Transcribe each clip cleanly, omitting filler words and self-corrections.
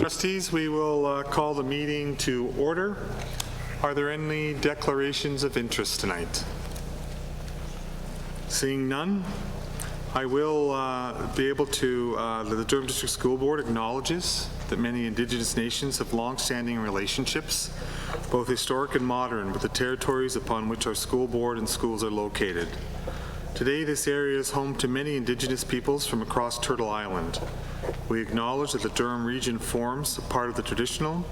Trustees, we will call the meeting to order. Are there any declarations of interest tonight? Seeing none, I will be able to, the Durham District School Board acknowledges that many Indigenous nations have long-standing relationships, both historic and modern, with the territories upon which our school board and schools are located. Today, this area is home to many Indigenous peoples from across Turtle Island. We acknowledge that the Durham region forms a part of the traditional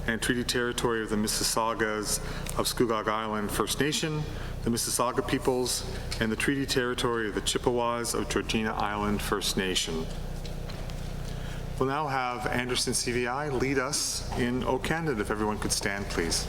and treaty territory of the Mississaugas of Scugog Island First Nation, the Mississauga peoples, and the treaty territory of the Chippewas of Georgina Island First Nation. We'll now have Anderson CVI lead us in O Canada. If everyone could stand, please.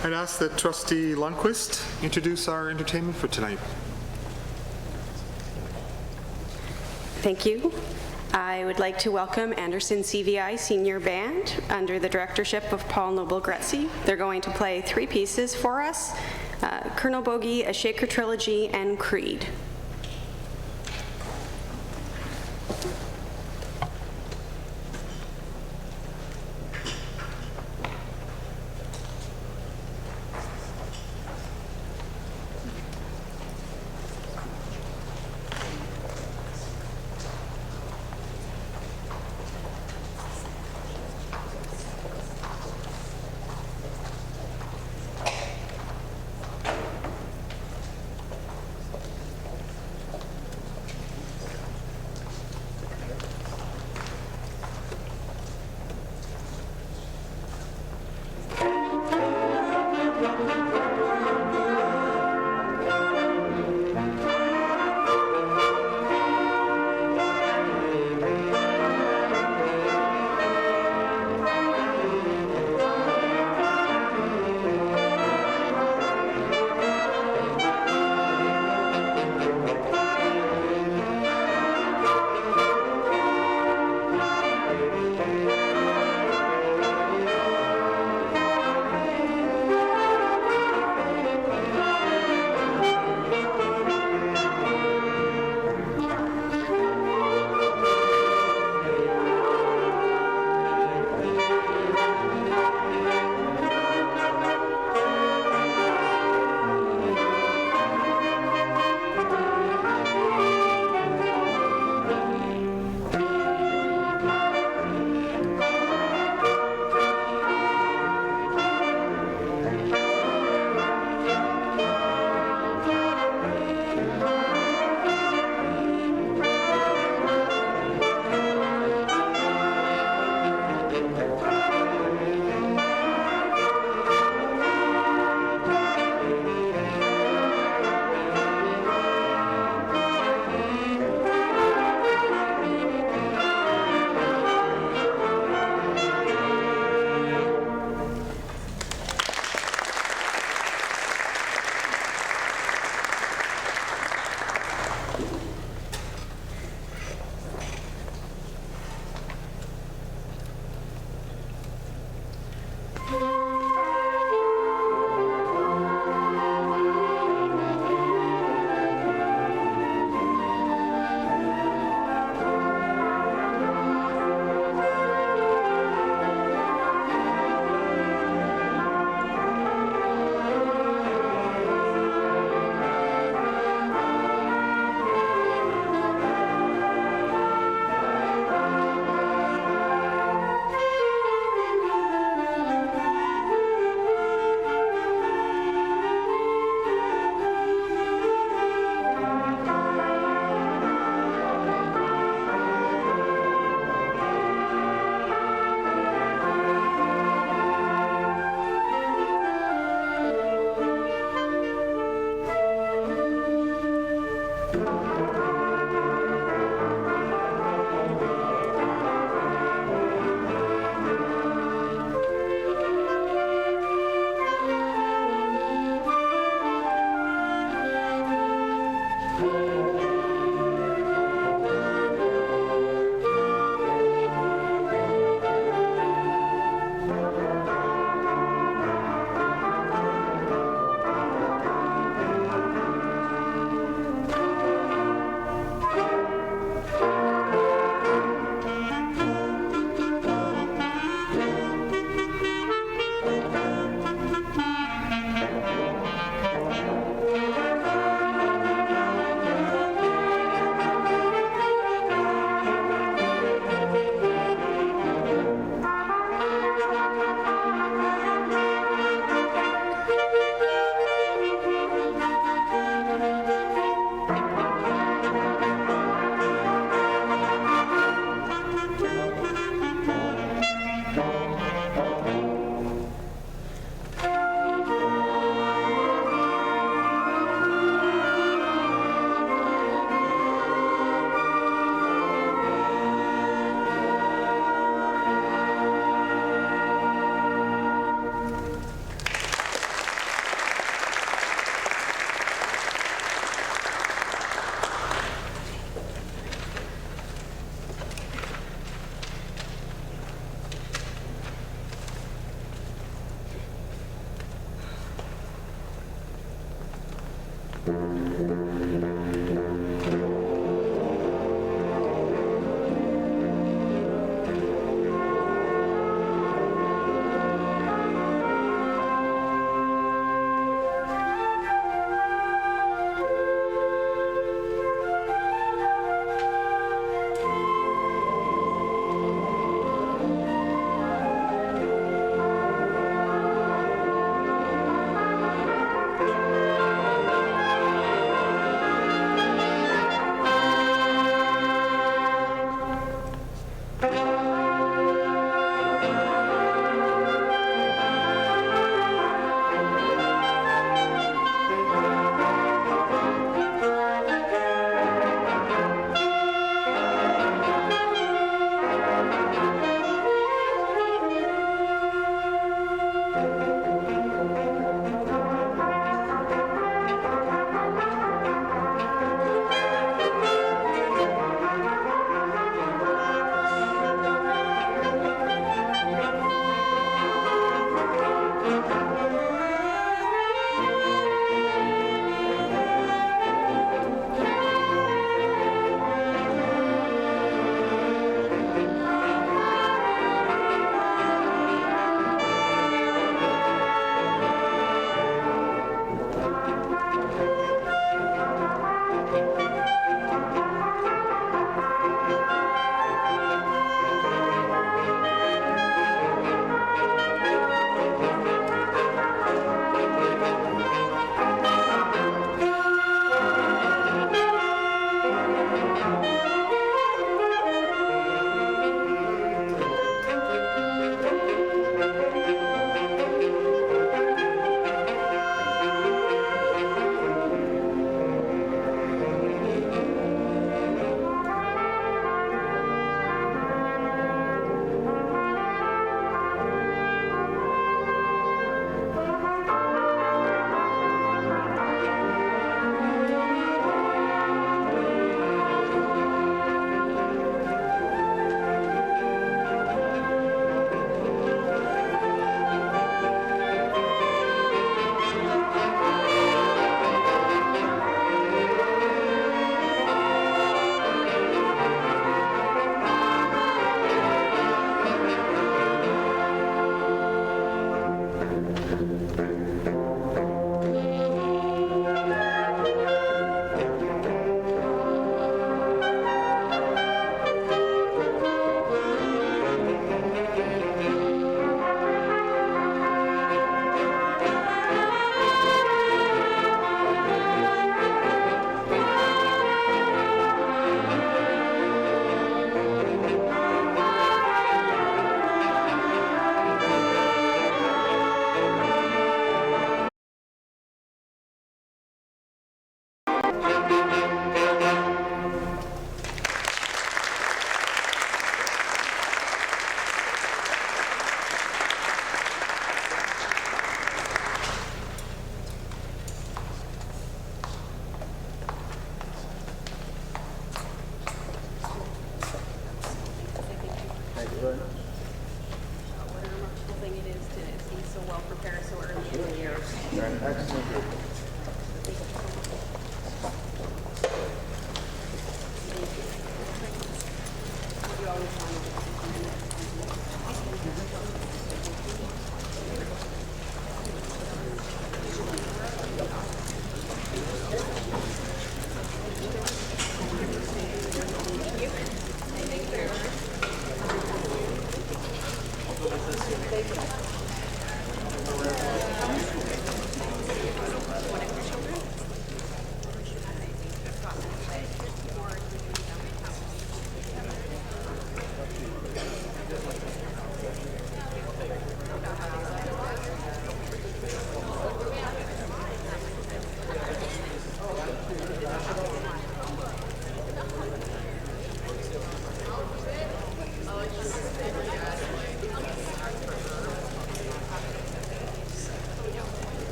I'd ask that Trustee Lundquist introduce our entertainment for tonight. Thank you. I would like to welcome Anderson CVI Senior Band under the directorship of Paul Noble-Gretzi. They're going to play 3 pieces for us, Colonel Bogey, A Shaker Trilogy, and Creed.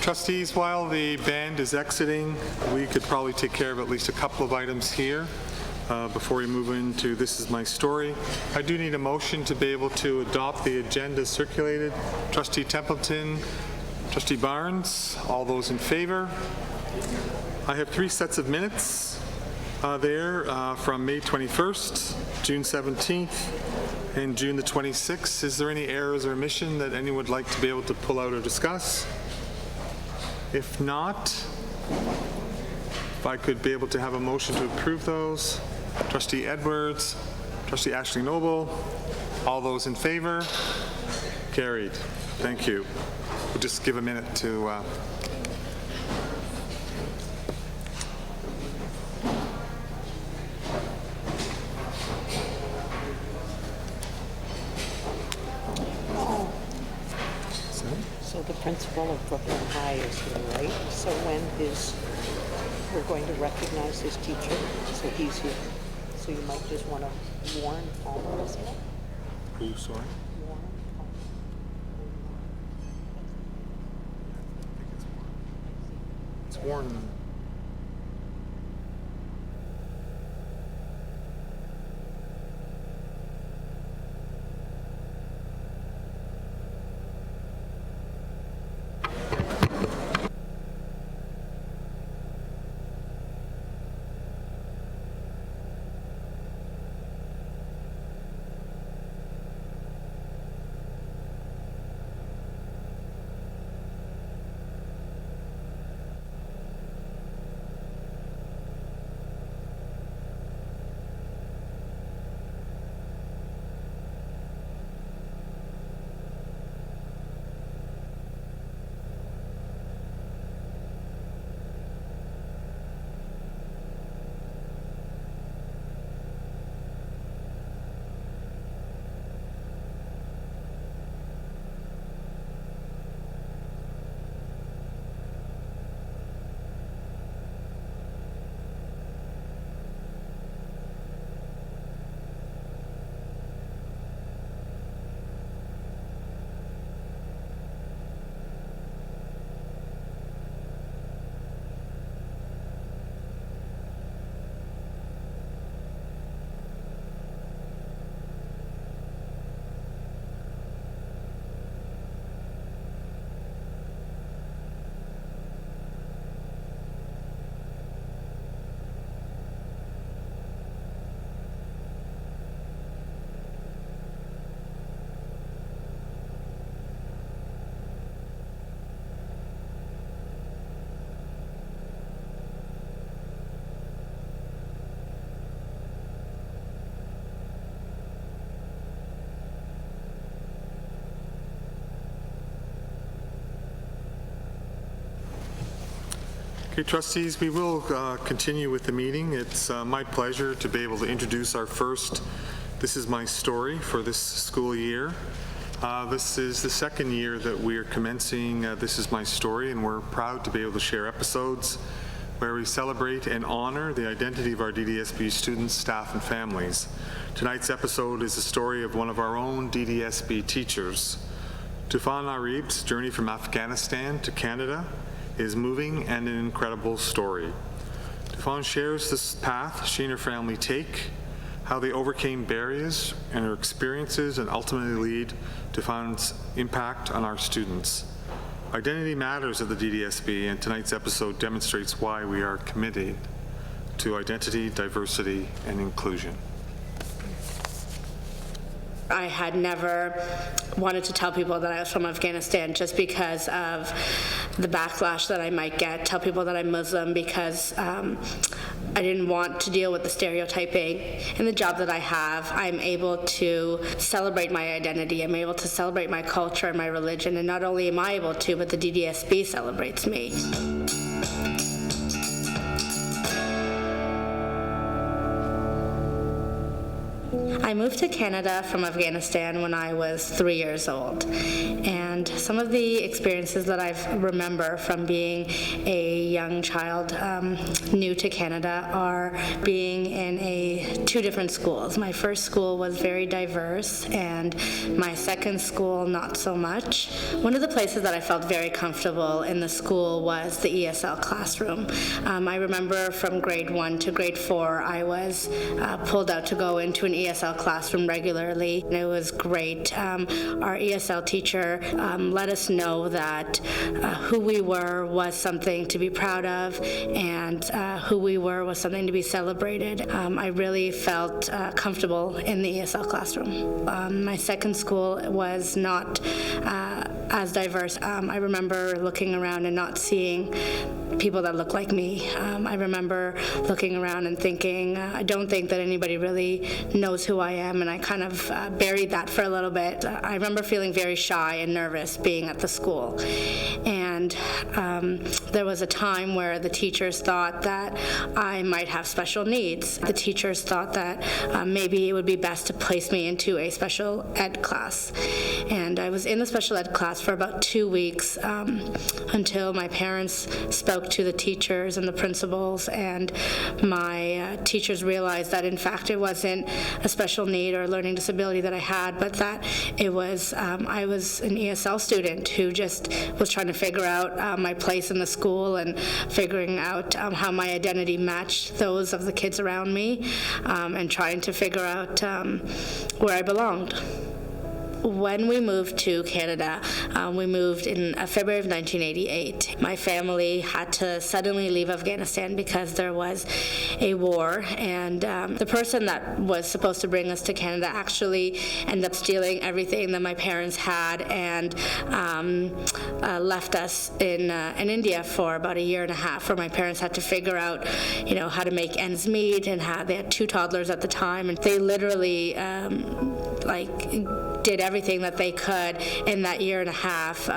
Trustees, while the band is exiting, we could probably take care of at least a couple of items here before we move into This Is My Story. I do need a motion to be able to adopt the agenda circulated. Trustee Templeton, Trustee Barnes, all those in favor? I have 3 sets of minutes there from May 21st, June 17th, and June the 26th. Is there any errors or omission that anyone would like to be able to pull out or discuss? If not, if I could be able to have a motion to approve those. Trustee Edwards, Trustee Ashley Noble, all those in favor? Carried. Thank you. We'll just give a minute to So the principal of Brooklyn High is here, right? So we're going to recognize his teacher, so he's here. So you might just want to warn Palmer, isn't it? who, sorry? Warn Palmer. It's Warren. Okay, trustees, we will continue with the meeting. It's my pleasure to be able to introduce our first This Is My Story for this school year. This is the second year that we are commencing This Is My Story, and we're proud to be able to share episodes where we celebrate and honor the identity of our DDSB students, staff, and families. Tonight's episode is the story of one of our own DDSB teachers. Tufan Arib's journey from Afghanistan to Canada is moving and an incredible story. Tufan shares this path she and her family take, how they overcame barriers and her experiences, and ultimately lead to Tufan's impact on our students. Identity matters at the DDSB, and tonight's episode demonstrates why we are committed to identity, diversity, and inclusion. I had never wanted to tell people that I was from Afghanistan just because of the backlash that I might get, tell people that I'm Muslim because I didn't want to deal with the stereotyping. In the job that I have, I'm able to celebrate my identity. I'm able to celebrate my culture and my religion, and not only am I able to, but the DDSB celebrates me. I moved to Canada from Afghanistan when I was 3 years old, and And some of the experiences that I remember from being a young child new to Canada are being in two different schools. My first school was very diverse, and my second school not so much. One of the places that I felt very comfortable in the school was the ESL classroom. I remember from grade 1 to grade 4, I was pulled out to go into an ESL classroom regularly, and it was great. Our ESL teacher let us know that who we were was something to be proud of, and who we were was something to be celebrated. I really felt comfortable in the ESL classroom. My second school was not as diverse. I remember looking around and not seeing people that look like me. I remember looking around and thinking, I don't think that anybody really knows who I am, and I kind of buried that for a little bit. I remember feeling very shy and nervous being at the school. And there was a time where the teachers thought that I might have special needs. The teachers thought that maybe it would be best to place me into a special ed class. And I was in the special ed class for about 2 weeks until my parents spoke to the teachers and the principals, and my teachers realized that in fact it wasn't a special need or learning disability that I had, but that it was I was an ESL student who just was trying to figure out my place in the school and figuring out how my identity matched those of the kids around me, and trying to figure out where I belonged. When we moved to Canada, we moved in February of 1988. My family had to suddenly leave Afghanistan because there was a war, and the person that was supposed to bring us to Canada actually ended up stealing everything that my parents had and left us in India for about a year and a half, where my parents had to figure out, how to make ends meet, and they had 2 toddlers at the time, and they literally did everything that they could in that year and a half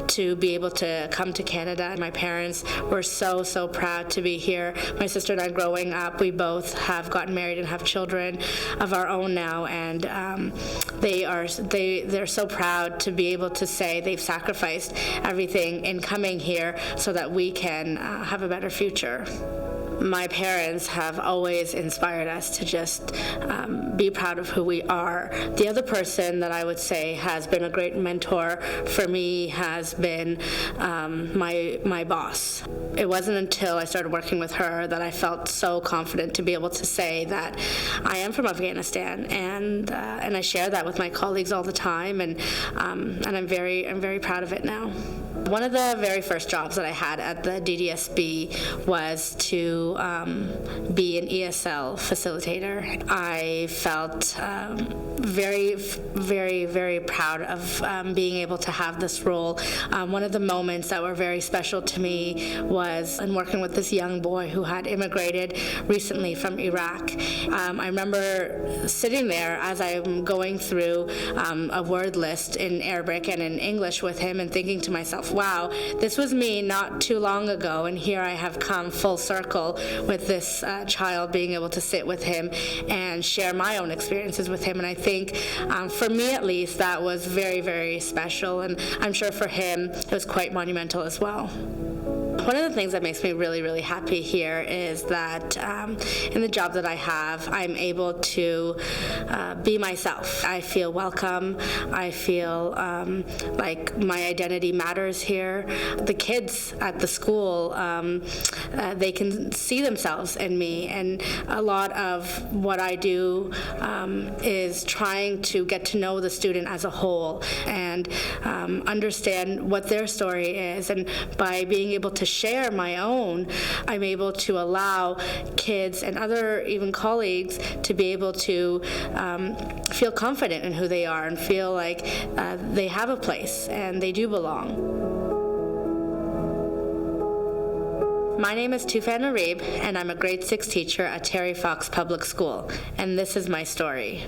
to be able to come to Canada. My parents were so proud to be here. My sister and I, growing up, we both have gotten married and have children of our own now, and they're so proud to be able to say they've sacrificed everything in coming here so that we can have a better future. My parents have always inspired us to just be proud of who we are. The other person that I would say has been a great mentor for me has been my boss. It wasn't until I started working with her that I felt so confident to be able to say that I am from Afghanistan, and I share that with my colleagues all the time, and I'm very proud of it now. One of the very first jobs that I had at the DDSB was to be an ESL facilitator. I felt very proud of being able to have this role. One of the moments that were very special to me was in working with this young boy who had immigrated recently from Iraq. I remember sitting there as I'm going through a word list in Arabic and in English with him and thinking to myself, wow, this was me not too long ago, and here I have come full circle with this child, being able to sit with him and share my own experiences with him. And I think for me at least that was very special, and I'm sure for him it was quite monumental as well. One of the things that makes me really happy here is that in the job that I have, I'm able to be myself. I feel welcome. I feel like my identity matters here. The kids at the school, they can see themselves in me, and a lot of what I do is trying to get to know the student as a whole and understand what their story is, and by being able to share my own, I'm able to allow kids and other even colleagues to be able to feel confident in who they are and feel like they have a place and they do belong. My name is Tufan Arib, and I'm a grade 6 teacher at Terry Fox Public School, and this is my story.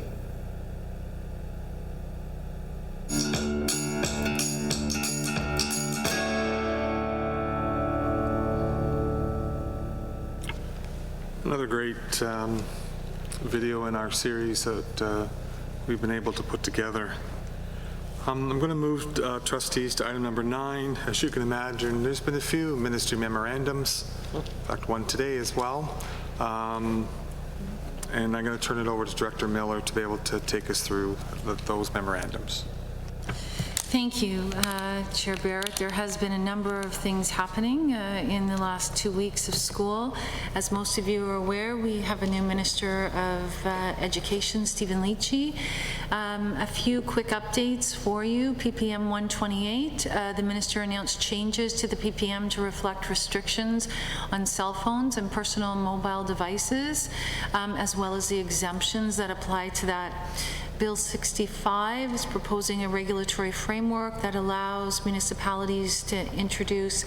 Another great video in our series that we've been able to put together. I'm going to move trustees to item number 9. As you can imagine, there's been a few ministry memorandums, in fact one today as well. And I'm going to turn it over to Director Miller to be able to take us through those memorandums. Thank you, Chair Barrett. There has been a number of things happening in the last 2 weeks of school. As most of you are aware, we have a new Minister of Education, Stephen Leachy. A few quick updates for you. PPM 128, the Minister announced changes to the PPM to reflect restrictions on cell phones and personal mobile devices, as well as the exemptions that apply to that. Bill 65 is proposing a regulatory framework that allows municipalities to introduce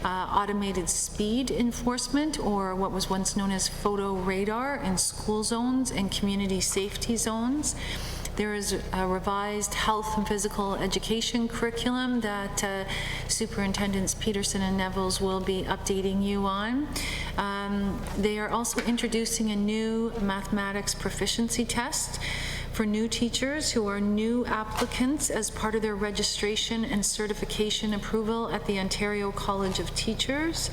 automated speed enforcement, or what was once known as photo radar, in school zones and community safety zones. There is a revised health and physical education curriculum that Superintendents Peterson and Nevels will be updating you on. They are also introducing a new mathematics proficiency test for new teachers who are new applicants as part of their registration and certification approval at the Ontario College of Teachers.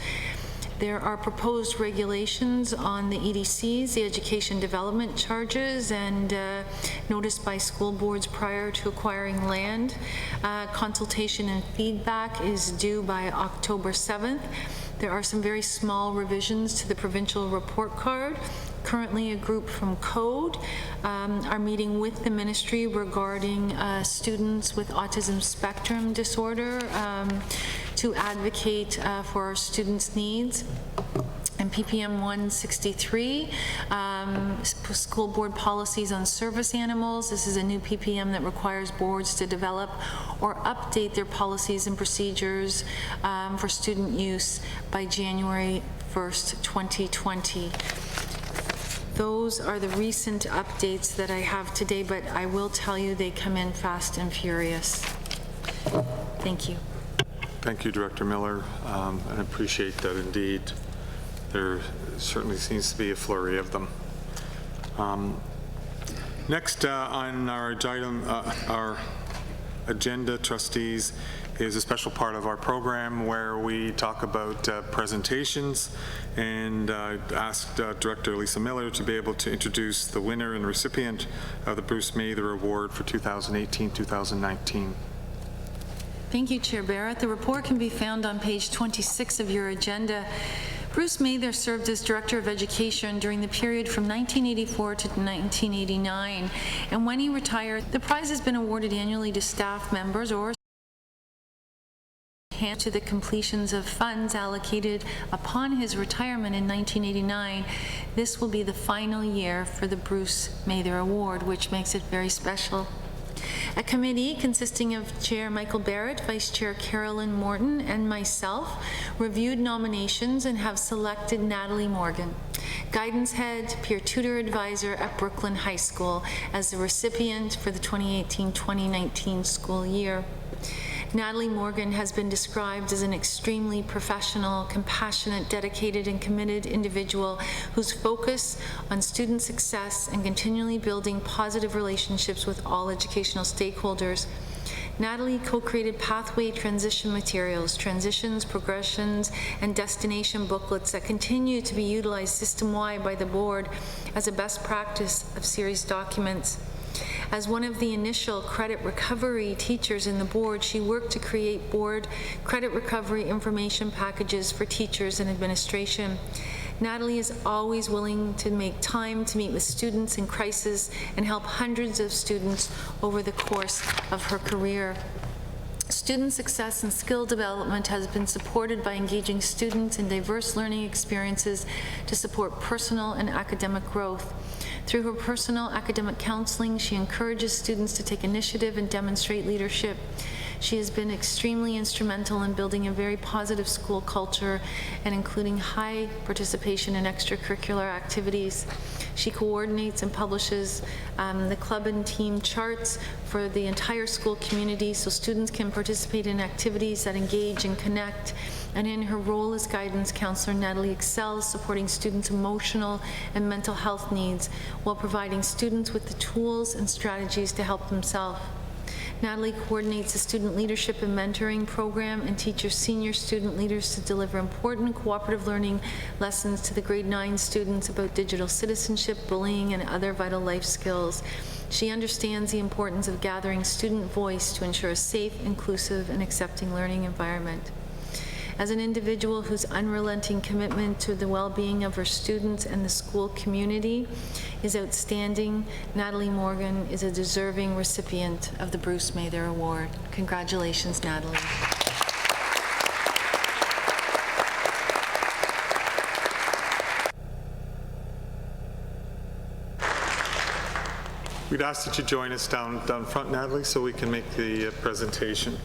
There are proposed regulations on the EDCs, the education development charges, and notice by school boards prior to acquiring land. Consultation and feedback is due by October 7th. There are some very small revisions to the provincial report card. Currently, a group from Code are meeting with the ministry regarding students with autism spectrum disorder to advocate for our students' needs. And PPM 163, school board policies on service animals. This is a new PPM that requires boards to develop or update their policies and procedures for student use by January 1st, 2020. Those are the recent updates that I have today, but I will tell you they come in fast and furious. Thank you. Thank you, Director Miller, and I appreciate that indeed. There certainly seems to be a flurry of them. Next on our agenda, trustees, is a special part of our program where we talk about presentations, and asked Director Lisa Miller to be able to introduce the winner and recipient of the Bruce Mather Award for 2018-2019. Thank you, Chair Barrett. The report can be found on page 26 of your agenda. Bruce Mather served as Director of Education during the period from 1984 to 1989, and when he retired, the prize has been awarded annually to staff members or to the completions of funds allocated upon his retirement in 1989. This will be the final year for the Bruce Mather Award, which makes it very special. A committee consisting of Chair Michael Barrett, Vice Chair Carolyn Morton, and myself reviewed nominations and have selected Natalie Morgan, Guidance Head, Peer Tutor Advisor at Brooklyn High School, as the recipient for the 2018-2019 school year. Natalie Morgan has been described as an extremely professional, compassionate, dedicated, and committed individual whose focus on student success and continually building positive relationships with all educational stakeholders. Natalie co-created pathway transition materials, transitions, progressions, and destination booklets that continue to be utilized system-wide by the board as a best practice of series documents. As one of the initial credit recovery teachers in the board, she worked to create board credit recovery information packages for teachers and administration. Natalie is always willing to make time to meet with students in crisis and help hundreds of students over the course of her career. Student success and skill development has been supported by engaging students in diverse learning experiences to support personal and academic growth. Through her personal academic counseling, she encourages students to take initiative and demonstrate leadership. She has been extremely instrumental in building a very positive school culture and including high participation in extracurricular activities. She coordinates and publishes the club and team charts for the entire school community so students can participate in activities that engage and connect. And in her role as guidance counselor, Natalie excels supporting students' emotional and mental health needs while providing students with the tools and strategies to help themselves. Natalie coordinates a student leadership and mentoring program and teaches senior student leaders to deliver important cooperative learning lessons to the grade 9 students about digital citizenship, bullying, and other vital life skills. She understands the importance of gathering student voice to ensure a safe, inclusive, and accepting learning environment. As an individual whose unrelenting commitment to the well-being of her students and the school community is outstanding, Natalie Morgan is a deserving recipient of the Bruce Mather Award. Congratulations, Natalie. We'd ask that you join us down front, Natalie, so we can make the presentation.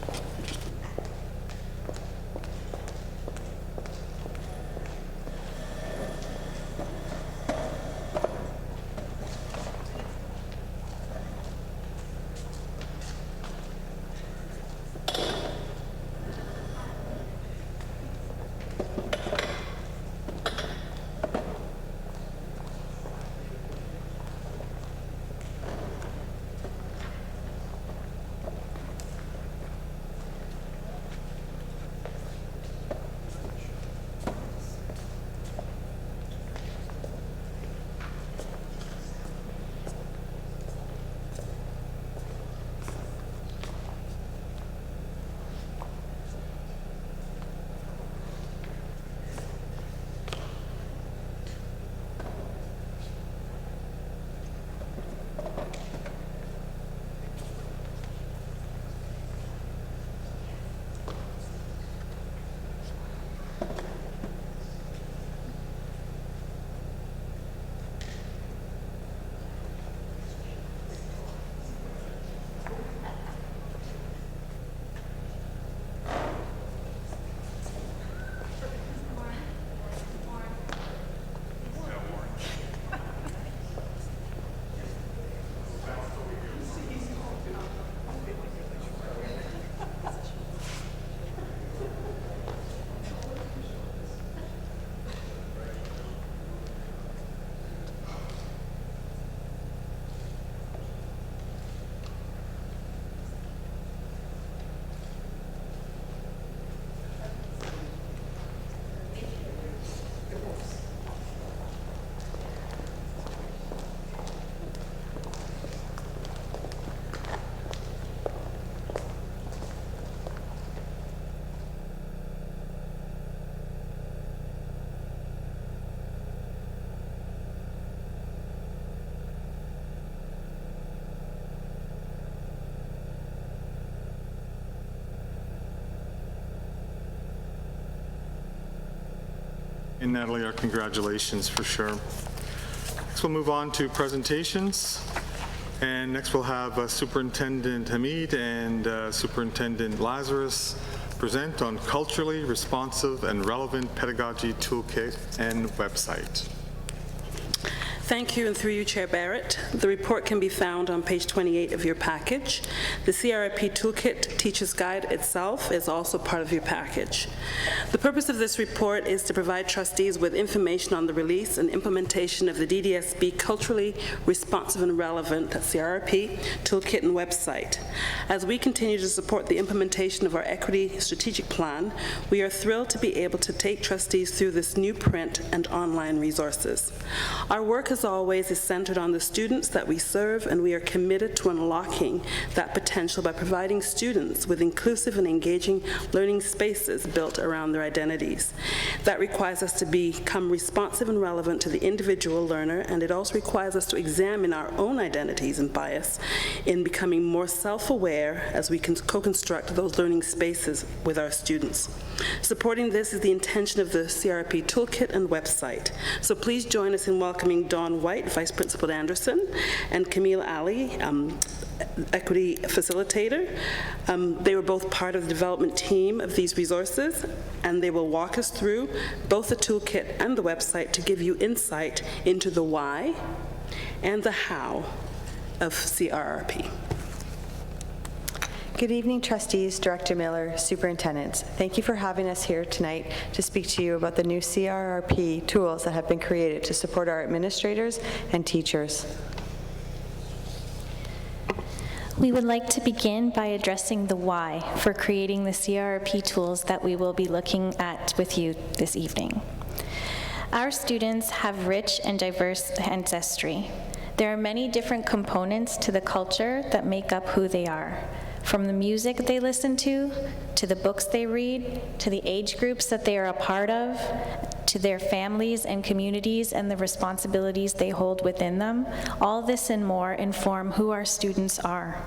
And Natalie, our congratulations for sure. Next we'll move on to presentations. And next we'll have Superintendent Hamid and Superintendent Lazarus present on culturally responsive and relevant pedagogy toolkit and website. Thank you, and through you, Chair Barrett. The report can be found on page 28 of your package. The CRIP Toolkit Teacher's Guide itself is also part of your package. The purpose of this report is to provide trustees with information on the release and implementation of the DDSB Culturally Responsive and Relevant CRIP Toolkit and website. As we continue to support the implementation of our Equity Strategic Plan, we are thrilled to be able to take trustees through this new print and online resources. Our work, as always, is centered on the students that we serve, and we are committed to unlocking that potential by providing students with inclusive and engaging learning spaces built around their identities. That requires us to become responsive and relevant to the individual learner, and it also requires us to examine our own identities and bias in becoming more self-aware as we can co-construct those learning spaces with our students. Supporting this is the intention of the CRP Toolkit and website. So please join us in welcoming Dawn White, Vice Principal at Anderson, and Camille Ali, Equity Facilitator. They were both part of the development team of these resources, and they will walk us through both the toolkit and the website to give you insight into the why and the how of CRRP. Good evening, trustees, Director Miller, superintendents. Thank you for having us here tonight to speak to you about the new CRRP tools that have been created to support our administrators and teachers. We would like to begin by addressing the why for creating the CRRP tools that we will be looking at with you this evening. Our students have rich and diverse ancestry. There are many different components to the culture that make up who they are, from the music they listen to the books they read, to the age groups that they are a part of, to their families and communities and the responsibilities they hold within them. All this and more inform who our students are.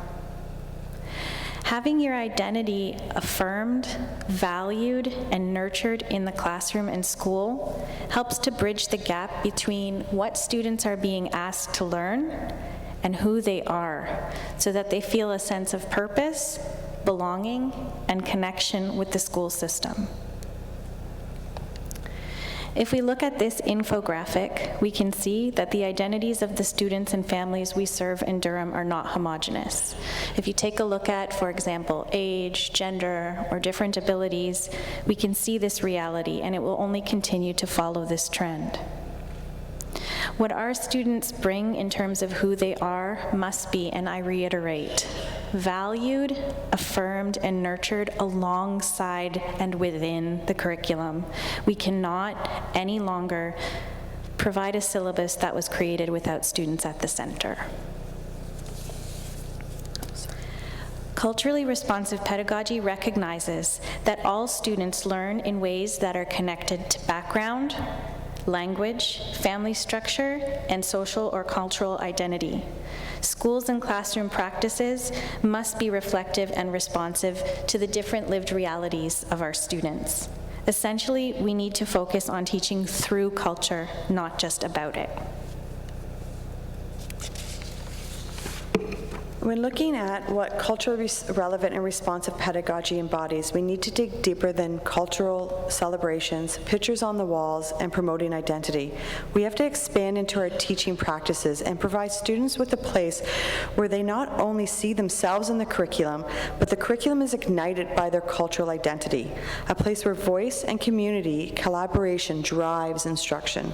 Having your identity affirmed, valued, and nurtured in the classroom and school helps to bridge the gap between what students are being asked to learn and who they are, so that they feel a sense of purpose, belonging, and connection with the school system. If we look at this infographic, we can see that the identities of the students and families we serve in Durham are not homogeneous. If you take a look at, for example, age, gender, or different abilities, we can see this reality, and it will only continue to follow this trend. What our students bring in terms of who they are must be, and I reiterate, valued, affirmed, and nurtured alongside and within the curriculum. We cannot any longer provide a syllabus that was created without students at the center. Culturally responsive pedagogy recognizes that all students learn in ways that are connected to background, language, family structure, and social or cultural identity. Schools and classroom practices must be reflective and responsive to the different lived realities of our students. Essentially, we need to focus on teaching through culture, not just about it. When looking at what culturally relevant and responsive pedagogy embodies, we need to dig deeper than cultural celebrations, pictures on the walls, and promoting identity. We have to expand into our teaching practices and provide students with a place where they not only see themselves in the curriculum, but the curriculum is ignited by their cultural identity, a place where voice and community collaboration drives instruction.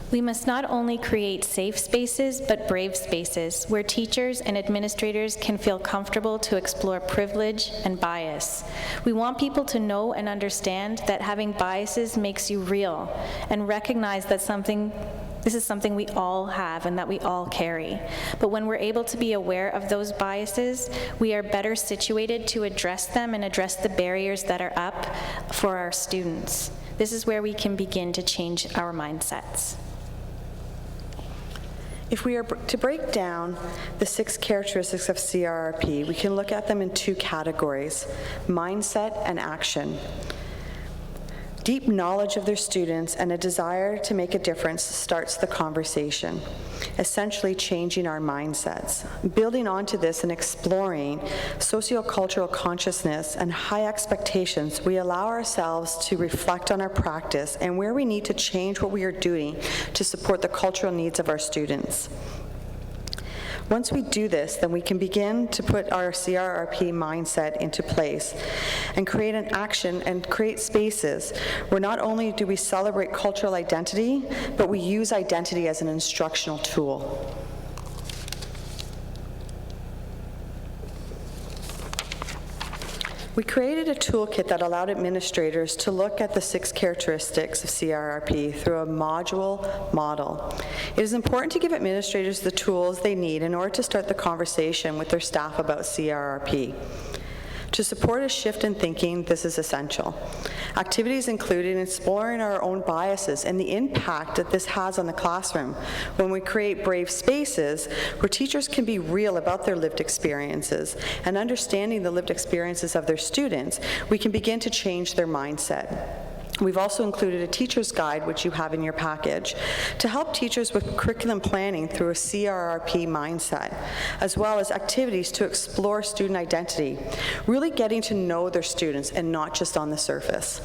We must not only create safe spaces, but brave spaces where teachers and administrators can feel comfortable to explore privilege and bias. We want people to know and understand that having biases makes you real, and recognize that this is something we all have and that we all carry. But when we're able to be aware of those biases, we are better situated to address them and address the barriers that are up for our students. This is where we can begin to change our mindsets. If we are to break down the 6 characteristics of CRRP, we can look at them in 2 categories: mindset and action. Deep knowledge of their students and a desire to make a difference starts the conversation, essentially changing our mindsets. Building onto this and exploring sociocultural consciousness and high expectations, we allow ourselves to reflect on our practice and where we need to change what we are doing to support the cultural needs of our students. Once we do this, then we can begin to put our CRRP mindset into place and create an action and create spaces where not only do we celebrate cultural identity, but we use identity as an instructional tool. We created a toolkit that allowed administrators to look at the 6 characteristics of CRRP through a module model. It is important to give administrators the tools they need in order to start the conversation with their staff about CRRP. To support a shift in thinking, this is essential. Activities included exploring our own biases and the impact that this has on the classroom. When we create brave spaces where teachers can be real about their lived experiences and understanding the lived experiences of their students, we can begin to change their mindset. We've also included a teacher's guide, which you have in your package, to help teachers with curriculum planning through a CRRP mindset, as well as activities to explore student identity, really getting to know their students and not just on the surface.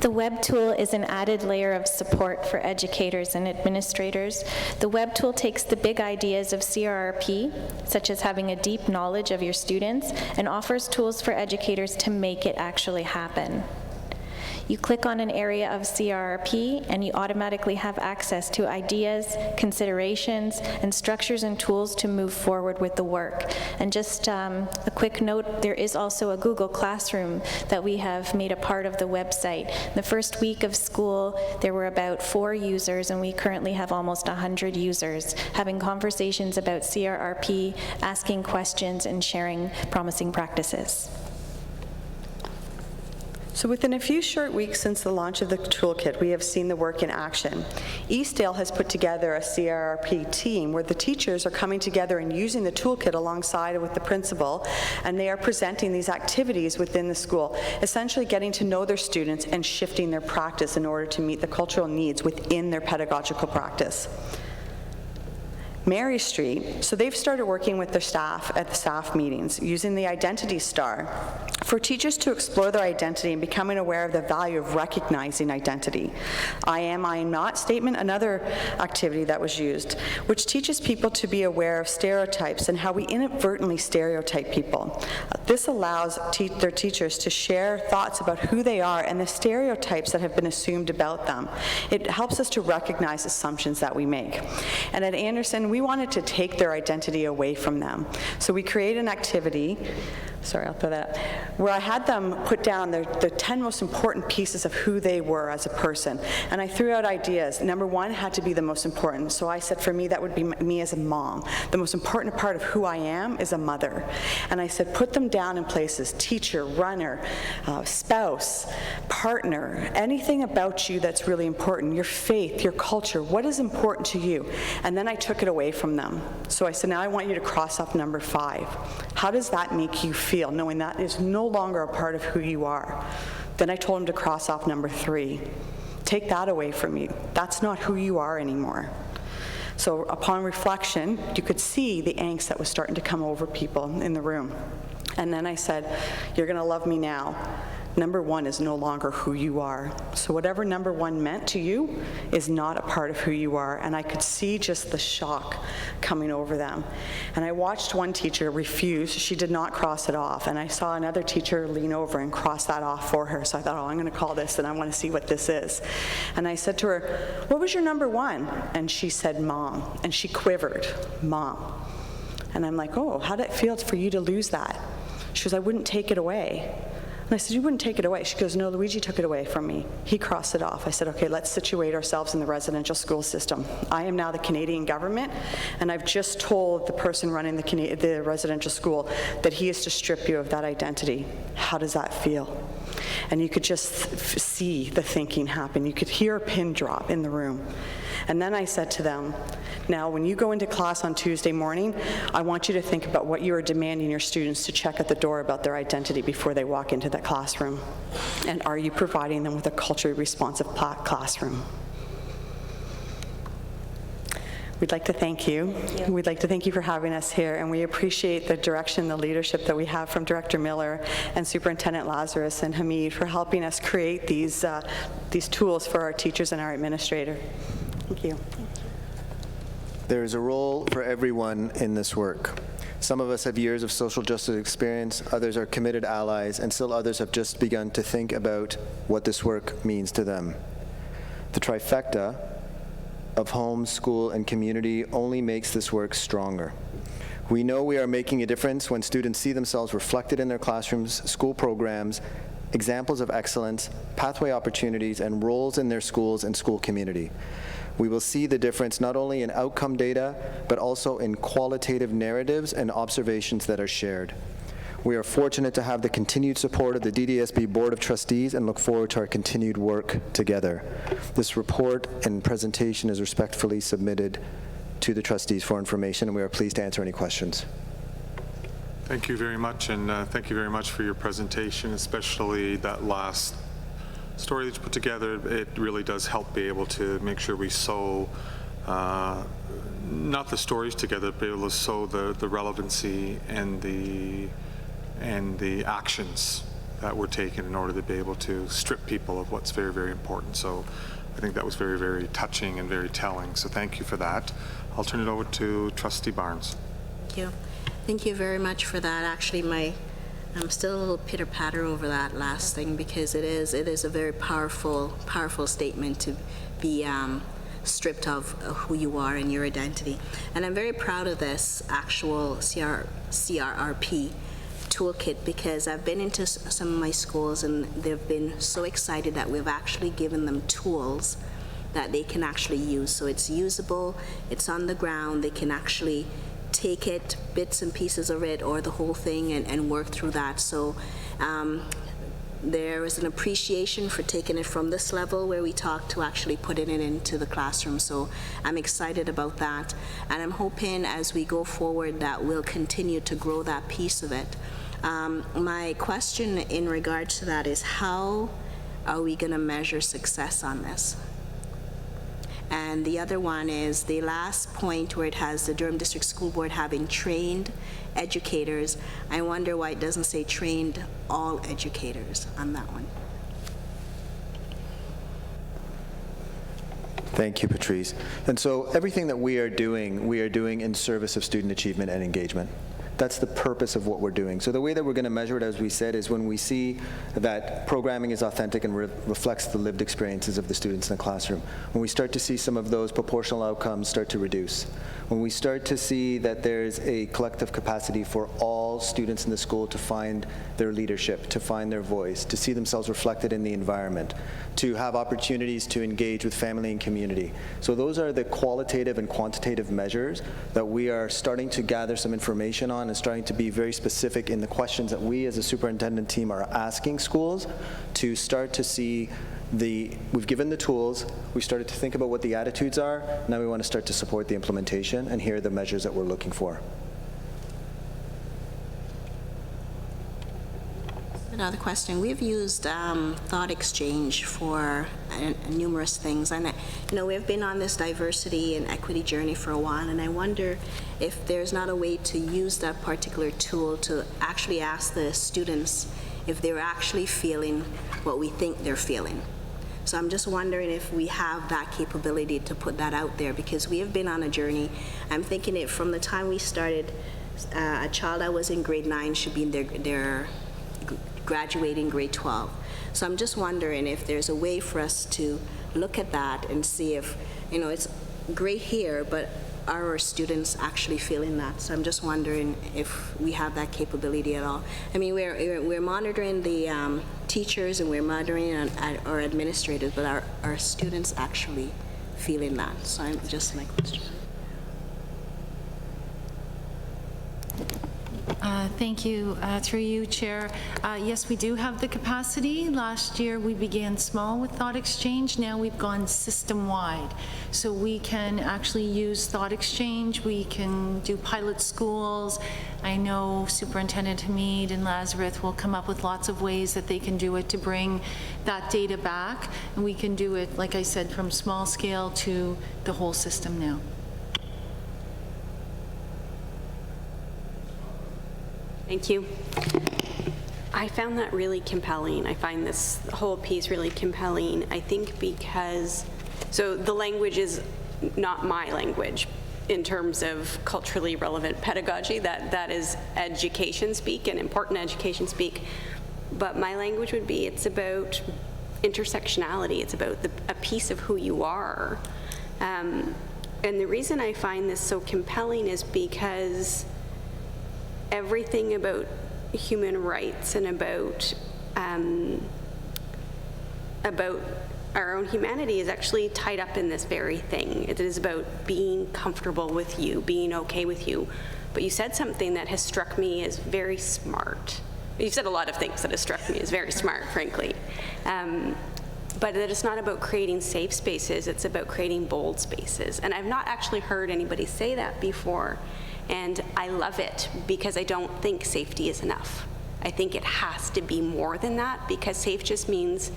The web tool is an added layer of support for educators and administrators. The web tool takes the big ideas of CRRP, such as having a deep knowledge of your students, and offers tools for educators to make it actually happen. You click on an area of CRRP and you automatically have access to ideas, considerations, and structures and tools to move forward with the work. And just a quick note, there is also a Google Classroom that we have made a part of the website. The first week of school, there were about 4 users, and we currently have almost 100 users having conversations about CRRP, asking questions, and sharing promising practices. So within a few short weeks since the launch of the toolkit, we have seen the work in action. Eastdale has put together a CRRP team where the teachers are coming together and using the toolkit alongside with the principal, and they are presenting these activities within the school, essentially getting to know their students and shifting their practice in order to meet the cultural needs within their pedagogical practice. Mary Street, so they've started working with their staff at the staff meetings using the Identity Star for teachers to explore their identity and becoming aware of the value of recognizing identity. I am not statement, another activity that was used, which teaches people to be aware of stereotypes and how we inadvertently stereotype people. This allows their teachers to share thoughts about who they are and the stereotypes that have been assumed about them. It helps us to recognize assumptions that we make. And at Anderson, we wanted to take their identity away from them. So we created an activity, sorry, I'll throw that up, where I had them put down the 10 most important pieces of who they were as a person. And I threw out ideas. Number 1 had to be the most important. So I said, for me, that would be me as a mom. The most important part of who I am is a mother. And I said, put them down in places: teacher, runner, spouse, partner, anything about you that's really important, your faith, your culture, what is important to you? And then I took it away from them. So I said, now I want you to cross off number 5. How does that make you feel, knowing that is no longer a part of who you are? Then I told him to cross off number 3. Take that away from you. That's not who you are anymore. So upon reflection, you could see the angst that was starting to come over people in the room. And then I said, you're going to love me now. Number 1 is no longer who you are. So whatever number 1 meant to you is not a part of who you are. And I could see just the shock coming over them. And I watched one teacher refuse. She did not cross it off. And I saw another teacher lean over and cross that off for her. So I thought, oh, I'm going to call this and I want to see what this is. And I said to her, what was your number 1? And she said, Mom. And she quivered, Mom. And I'm like, oh, how did it feel for you to lose that? She goes, I wouldn't take it away. And I said, you wouldn't take it away? She goes, no, Luigi took it away from me. He crossed it off. I said, okay, let's situate ourselves in the residential school system. I am now the Canadian government, and I've just told the person running the residential school that he is to strip you of that identity. How does that feel? And you could just see the thinking happen. You could hear a pin drop in the room. And then I said to them, now when you go into class on Tuesday morning, I want you to think about what you are demanding your students to check at the door about their identity before they walk into that classroom. And are you providing them with a culturally responsive classroom? We'd like to thank you. We'd like to thank you for having us here, and we appreciate the direction, the leadership that we have from Director Miller and Superintendent Lazarus and Hamid for helping us create these tools for our teachers and our administrator. Thank you. There is a role for everyone in this work. Some of us have years of social justice experience, others are committed allies, and still others have just begun to think about what this work means to them. The trifecta of home, school, and community only makes this work stronger. We know we are making a difference when students see themselves reflected in their classrooms, school programs, examples of excellence, pathway opportunities, and roles in their schools and school community. We will see the difference not only in outcome data, but also in qualitative narratives and observations that are shared. We are fortunate to have the continued support of the DDSB Board of Trustees and look forward to our continued work together. This report and presentation is respectfully submitted to the trustees for information, and we are pleased to answer any questions. Thank you very much, and thank you very much for your presentation, especially that last story that you put together. It really does help be able to make sure we sew not the stories together, but be able to sew the relevancy and the actions that were taken in order to be able to strip people of what's very, very important. So I think that was very, very touching and very telling. So thank you for that. I'll turn it over to Trustee Barnes. Thank you. Thank you very much for that. Actually, my I'm still a little pitter-patter over that last thing because it is a very powerful statement to be stripped of who you are and your identity. And I'm very proud of this actual CRRP toolkit because I've been into some of my schools and they've been so excited that we've actually given them tools that they can actually use. So it's usable, it's on the ground, they can actually take it, bits and pieces of it, or the whole thing and work through that. So there is an appreciation for taking it from this level where we talk to actually putting it into the classroom. So I'm excited about that. And I'm hoping as we go forward that we'll continue to grow that piece of it. My question in regards to that is how are we going to measure success on this? And the other one is the last point where it has the Durham District School Board having trained educators. I wonder why it doesn't say trained all educators on that one. Thank you, Patrice. And so everything that we are doing in service of student achievement and engagement. That's the purpose of what we're doing. So the way that we're going to measure it, as we said, is when we see that programming is authentic and reflects the lived experiences of the students in the classroom. When we start to see some of those proportional outcomes start to reduce. When we start to see that there's a collective capacity for all students in the school to find their leadership, to find their voice, to see themselves reflected in the environment, to have opportunities to engage with family and community. So those are the qualitative and quantitative measures that we are starting to gather some information on and starting to be very specific in the questions that we as a superintendent team are asking schools to start to see we've given the tools, we started to think about what the attitudes are, now we want to start to support the implementation, and here are the measures that we're looking for. Another question. We've used thought exchange for numerous things, and we've been on this diversity and equity journey for a while, and I wonder if there's not a way to use that particular tool to actually ask the students if they're actually feeling what we think they're feeling. So I'm just wondering if we have that capability to put that out there, because we have been on a journey. I'm thinking it from the time we started, a child that was in grade 9 should be in their graduating grade 12. So I'm just wondering if there's a way for us to look at that and see if, it's great here, but are our students actually feeling that? So I'm just wondering if we have that capability at all. I mean, we're monitoring the teachers and we're monitoring our administrators, but are our students actually feeling that? So I'm just my question. Thank you. Through you, Chair. Yes, we do have the capacity. Last year we began small with Thought Exchange. Now we've gone system-wide. So we can actually use Thought Exchange. We can do pilot schools. I know Superintendent Hamid and Lazarus will come up with lots of ways that they can do it to bring that data back. And we can do it, like I said, from small scale to the whole system now. Thank you. I found that really compelling. I find this whole piece really compelling. I think because, so the language is not my language in terms of culturally relevant pedagogy. That is education speak and important education speak. But my language would be, it's about intersectionality. It's about a piece of who you are. And the reason I find this so compelling is because everything about human rights and about our own humanity is actually tied up in this very thing. It is about being comfortable with you, being okay with you. But you said something that has struck me as very smart. You've said a lot of things that have struck me as very smart, frankly. But that it's not about creating safe spaces, it's about creating bold spaces. And I've not actually heard anybody say that before. And I love it because I don't think safety is enough. I think it has to be more than that, because safe just means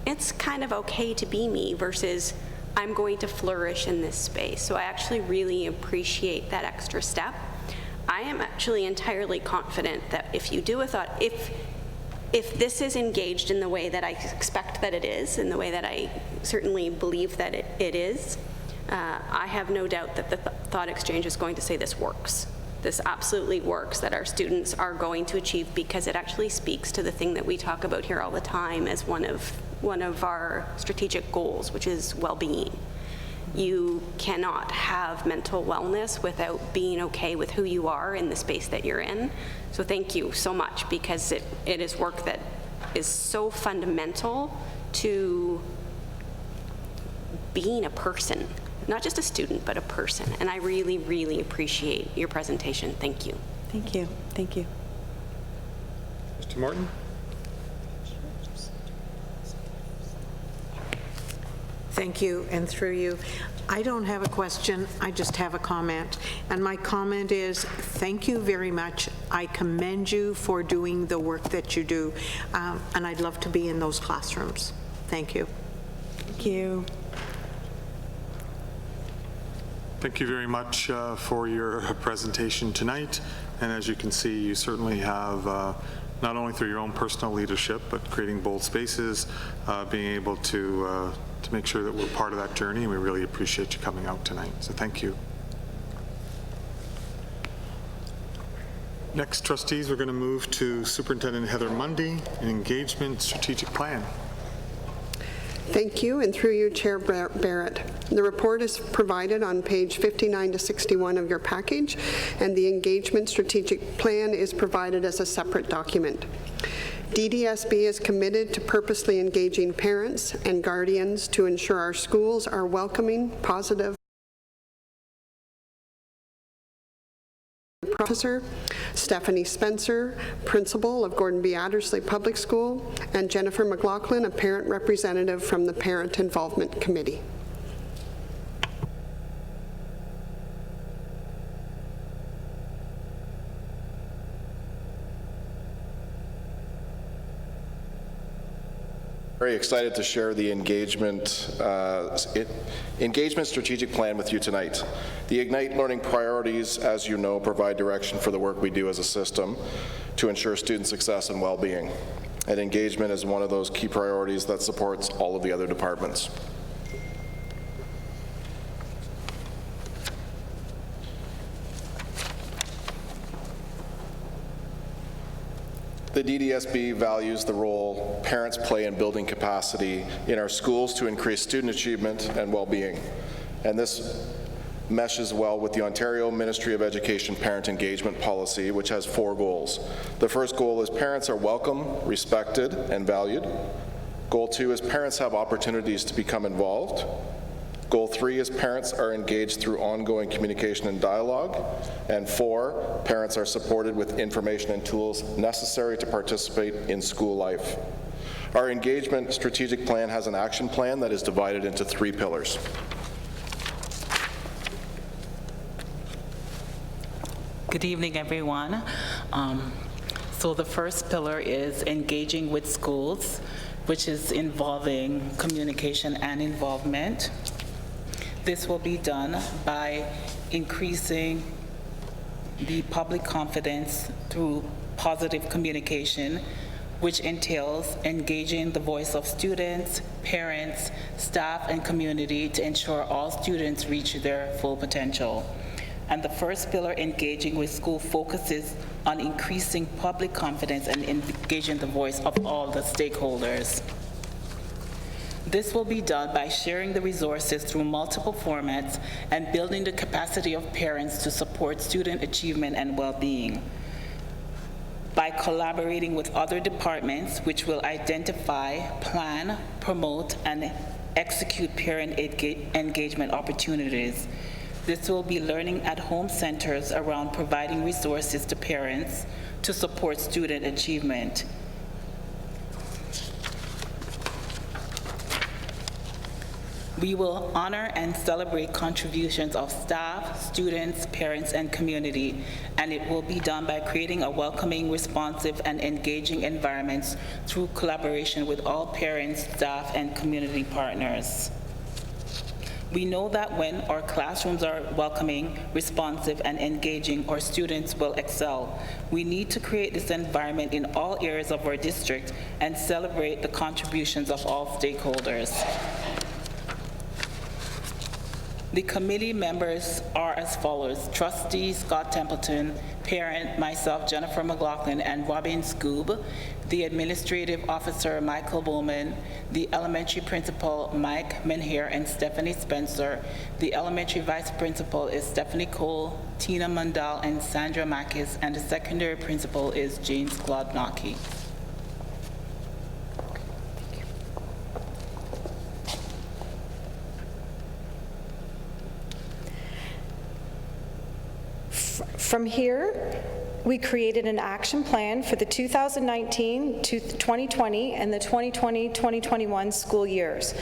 it's kind of okay to be me versus I'm going to flourish in this space. So I actually really appreciate that extra step. I am actually entirely confident that if you do a thought, if this is engaged in the way that I expect that it is, in the way that I certainly believe that it is, I have no doubt that the thought exchange is going to say this works. this absolutely works, that our students are going to achieve, because it actually speaks to the thing that we talk about here all the time as one of our strategic goals, which is well-being. You cannot have mental wellness without being okay with who you are in the space that you're in. So thank you so much, because it is work that is so fundamental to being a person, not just a student, but a person. And I really, really appreciate your presentation. Thank you. Thank you. Thank you. Mr. Martin? Thank you, and through you. I don't have a question, I just have a comment. And my comment is, thank you very much. I commend you for doing the work that you do, and I'd love to be in those classrooms. Thank you. Thank you. Thank you very much for your presentation tonight. And as you can see, you certainly have, not only through your own personal leadership, but creating bold spaces, being able to make sure that we're part of that journey, and we really appreciate you coming out tonight. So thank you. Next, trustees, we're going to move to Superintendent Heather Mundy, an engagement strategic plan. Thank you, and through you, Chair Barrett. The report is provided on page 59 to 61 of your package, and the engagement strategic plan is provided as a separate document. DDSB is committed to purposely engaging parents and guardians to ensure our schools are welcoming, positive. Professor Stephanie Spencer, principal of Gordon B. Addersley Public School, and Jennifer McLaughlin, a parent representative from the Parent Involvement Committee. Very excited to share the engagement strategic plan with you tonight. The Ignite Learning Priorities, as you know, provide direction for the work we do as a system to ensure student success and well-being. And engagement is one of those key priorities that supports all of the other departments. The DDSB values the role parents play in building capacity in our schools to increase student achievement and well-being. And this meshes well with the Ontario Ministry of Education Parent Engagement Policy, which has 4 goals. The first goal is parents are welcome, respected, and valued. Goal 2 is parents have opportunities to become involved. Goal 3 is parents are engaged through ongoing communication and dialogue. And 4, parents are supported with information and tools necessary to participate in school life. Our engagement strategic plan has an action plan that is divided into 3 pillars. Good evening, everyone. So the first pillar is engaging with schools, which is involving communication and involvement. This will be done by increasing the public confidence through positive communication, which entails engaging the voice of students, parents, staff, and community to ensure all students reach their full potential. And the first pillar, engaging with school, focuses on increasing public confidence and engaging the voice of all the stakeholders. This will be done by sharing the resources through multiple formats and building the capacity of parents to support student achievement and well-being. By collaborating with other departments, which will identify, plan, promote, and execute parent engagement opportunities. This will be learning at home centers around providing resources to parents to support student achievement. We will honor and celebrate contributions of staff, students, parents, and community, and it will be done by creating a welcoming, responsive, and engaging environments through collaboration with all parents, staff, and community partners. We know that when our classrooms are welcoming, responsive, and engaging, our students will excel. We need to create this environment in all areas of our district and celebrate the contributions of all stakeholders. The committee members are as follows: Trustee Scott Templeton, parent myself, Jennifer McLaughlin, and Robin Scoob. The administrative officer, Michael Bowman. The elementary principal, Mike Menhir and Stephanie Spencer. The elementary vice principal is Stephanie Cole, Tina Mundal, and Sandra Makis, and the secondary principal is James Glodnocki. From here, we created an action plan for the 2019 to 2020 and the 2020-2021 school years.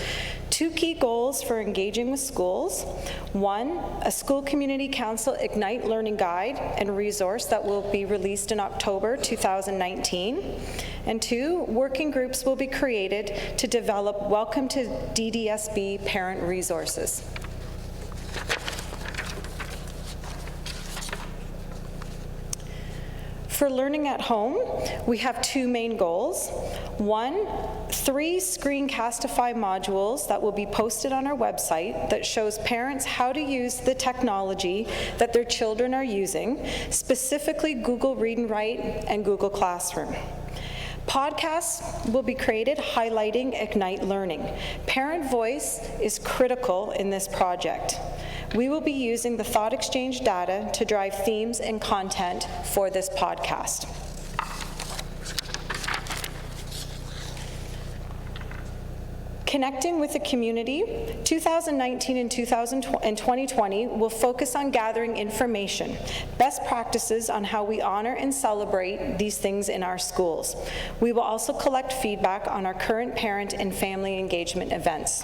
2 key goals for engaging with schools. 1, a school community council Ignite Learning Guide and resource that will be released in October 2019. And 2, working groups will be created to develop Welcome to DDSB parent resources. For learning at home, we have 2 main goals. 1, 3 Screencastify modules that will be posted on our website that shows parents how to use the technology that their children are using, specifically Google Read and Write and Google Classroom. Podcasts will be created highlighting Ignite Learning. Parent voice is critical in this project. We will be using the thought exchange data to drive themes and content for this podcast. Connecting with the community, 2019 and 2020 will focus on gathering information, best practices on how we honor and celebrate these things in our schools. We will also collect feedback on our current parent and family engagement events.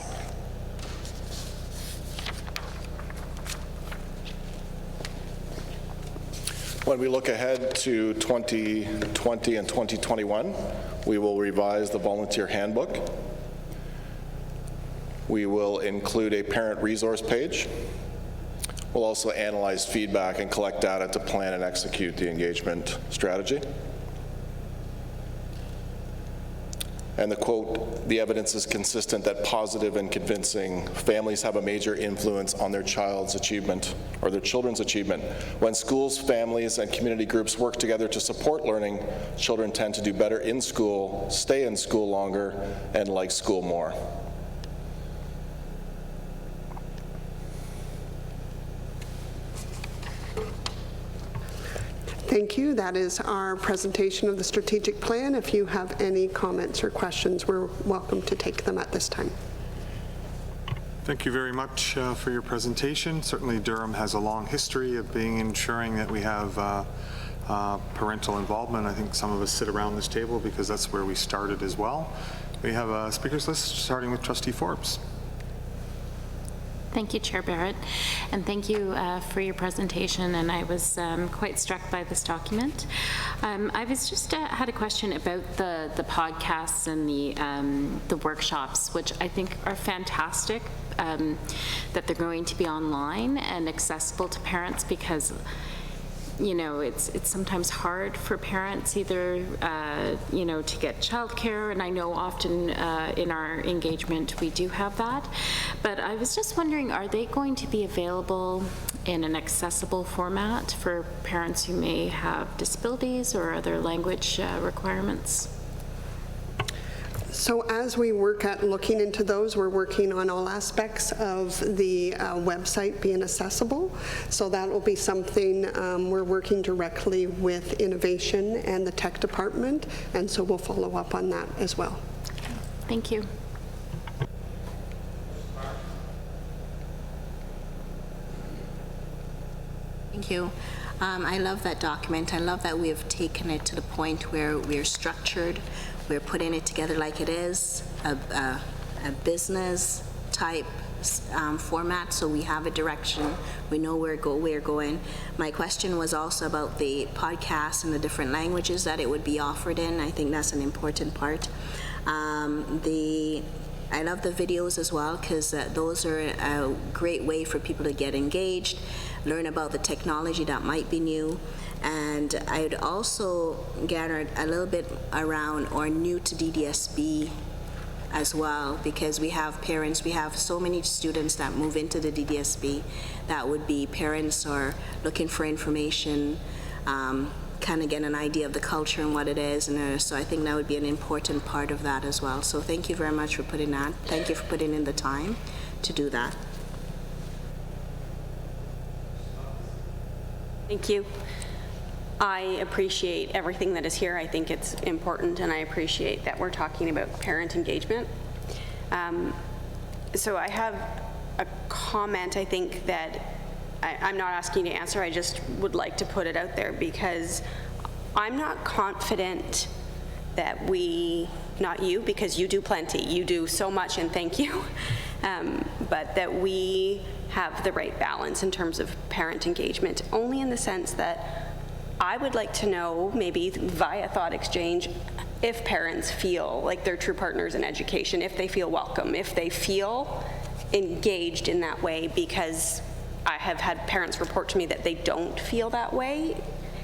When we look ahead to 2020 and 2021, we will revise the volunteer handbook. We will include a parent resource page. We'll also analyze feedback and collect data to plan and execute the engagement strategy. And the quote, "The evidence is consistent that positive and convincing families have a major influence on their child's achievement or their children's achievement. When schools, families, and community groups work together to support learning, children tend to do better in school, stay in school longer, and like school more." Thank you. That is our presentation of the strategic plan. If you have any comments or questions, we're welcome to take them at this time. Thank you very much for your presentation. Certainly Durham has a long history of ensuring that we have parental involvement. I think some of us sit around this table because that's where we started as well. We have a speakers list starting with Trustee Forbes. Thank you, Chair Barrett, and thank you for your presentation, and I was quite struck by this document. I was just had a question about the podcasts and the workshops, which I think are fantastic, that they're going to be online and accessible to parents, because you know, it's sometimes hard for parents either, you know, to get childcare, and I know often in our engagement we do have that. But I was just wondering, are they going to be available in an accessible format for parents who may have disabilities or other language requirements? So as we work at looking into those, we're working on all aspects of the website being accessible. So that will be something we're working directly with Innovation and the Tech Department, and so we'll follow up on that as well. Thank you. Thank you. I love that document. I love that we have taken it to the point where we're structured. We're putting it together like it is, a business type format, so we have a direction. We know where we're going. My question was also about the podcasts and the different languages that it would be offered in. I think that's an important part. I love the videos as well, because those are a great way for people to get engaged, learn about the technology that might be new. And I'd also gathered a little bit around or new to DDSB as well, because we have parents, we have so many students that move into the DDSB that would be parents or looking for information, kind of get an idea of the culture and what it is, and so I think that would be an important part of that as well. So thank you very much for putting that. Thank you for putting in the time to do that. Thank you. I appreciate everything that is here. I think it's important, and I appreciate that we're talking about parent engagement. So I have a comment, I think, that I'm not asking you to answer. I just would like to put it out there because I'm not confident that we, not you, because you do plenty, you do so much, and thank you, but that we have the right balance in terms of parent engagement, only in the sense that I would like to know, maybe via thought exchange, if parents feel like they're true partners in education, if they feel welcome, if they feel engaged in that way, because I have had parents report to me that they don't feel that way,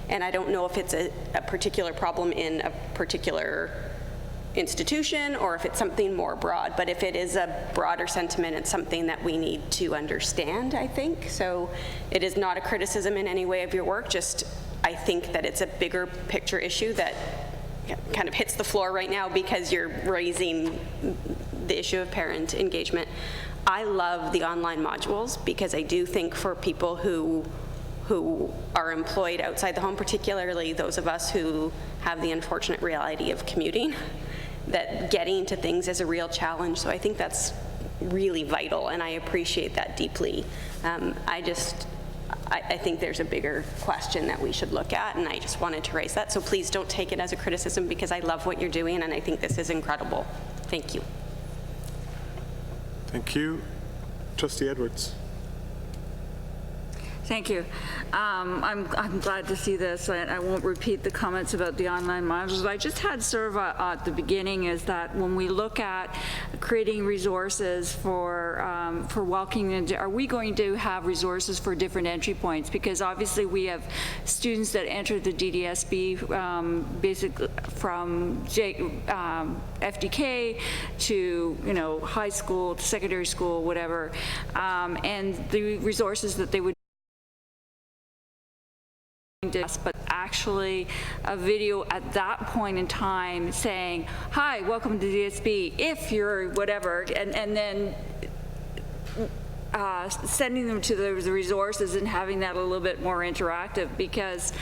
and I don't know if it's a particular problem in a particular institution or if it's something more broad, but if it is a broader sentiment, it's something that we need to understand, I think. So it is not a criticism in any way of your work, just I think that it's a bigger picture issue that kind of hits the floor right now because you're raising the issue of parent engagement. I love the online modules because I do think for people who are employed outside the home, particularly those of us who have the unfortunate reality of commuting, that getting to things is a real challenge. So I think that's really vital, and I appreciate that deeply. I think there's a bigger question that we should look at, and I just wanted to raise that. So please don't take it as a criticism because I love what you're doing, and I think this is incredible. Thank you. Thank you. Trustee Edwards. Thank you. I'm glad to see this. I won't repeat the comments about the online modules. I just had sort of at the beginning is that when we look at creating resources for welcoming, are we going to have resources for different entry points? Because obviously we have students that enter the DDSB basically from FDK to high school, to secondary school, whatever, and the resources that they would but actually a video at that point in time saying, hi, welcome to DSB, if you're whatever, and then sending them to the resources and having that a little bit more interactive, because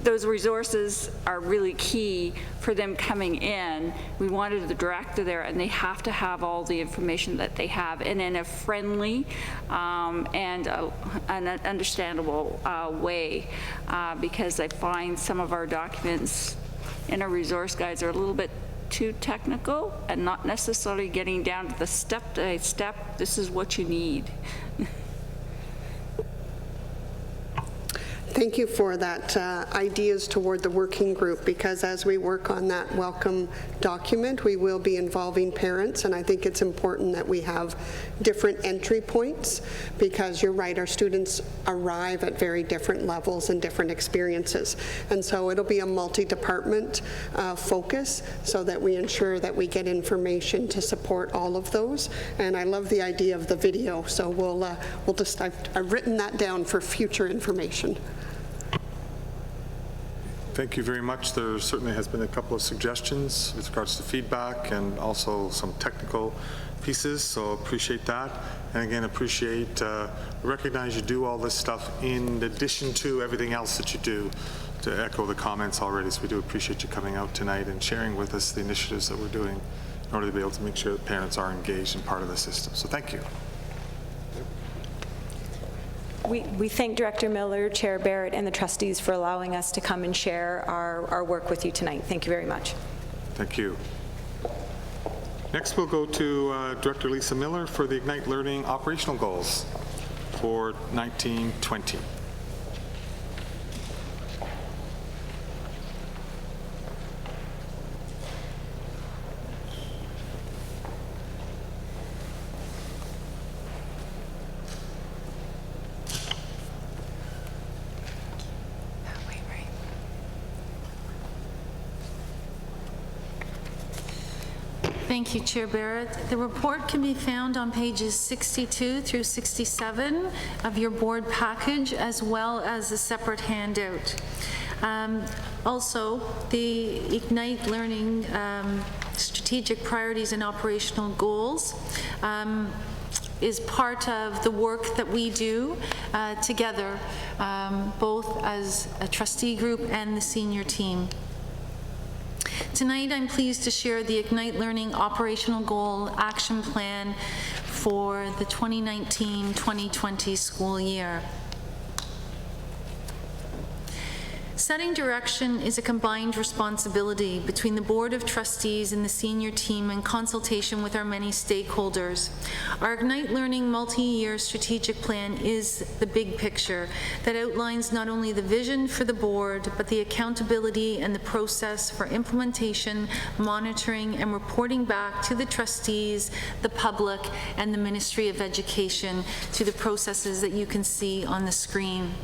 those resources are really key for them coming in. We wanted the director there, and they have to have all the information that they have, and in a friendly and an understandable way, because I find some of our documents in our resource guides are a little bit too technical and not necessarily getting down to the step by step, this is what you need. Thank you for that ideas toward the working group, because as we work on that welcome document, we will be involving parents, and I think it's important that we have different entry points, because you're right, our students arrive at very different levels and different experiences, and so it'll be a multi-department focus so that we ensure that we get information to support all of those. And I love the idea of the video, so we'll just, I've written that down for future information. Thank you very much. There certainly has been a couple of suggestions with regards to feedback and also some technical pieces, so appreciate that. And again, recognize you do all this stuff in addition to everything else that you do, to echo the comments already. So we do appreciate you coming out tonight and sharing with us the initiatives that we're doing in order to be able to make sure that parents are engaged and part of the system. So thank you. We thank Director Miller, Chair Barrett, and the trustees for allowing us to come and share our work with you tonight. Thank you very much. Thank you. Next, we'll go to Director Lisa Miller for the Ignite Learning operational goals for 1920. Thank you, Chair Barrett. The report can be found on pages 62 through 67 of your board package, as well as a separate handout. Also, the Ignite Learning Strategic Priorities and Operational Goals is part of the work that we do together, both as a trustee group and the senior team. Tonight, I'm pleased to share the Ignite Learning Operational Goal Action Plan for the 2019-2020 school year. Setting direction is a combined responsibility between the Board of Trustees and the senior team in consultation with our many stakeholders. Our Ignite Learning multi-year strategic plan is the big picture that outlines not only the vision for the board, but the accountability and the process for implementation, monitoring, and reporting back to the trustees, the public, and the Ministry of Education through the processes that you can see on the screen.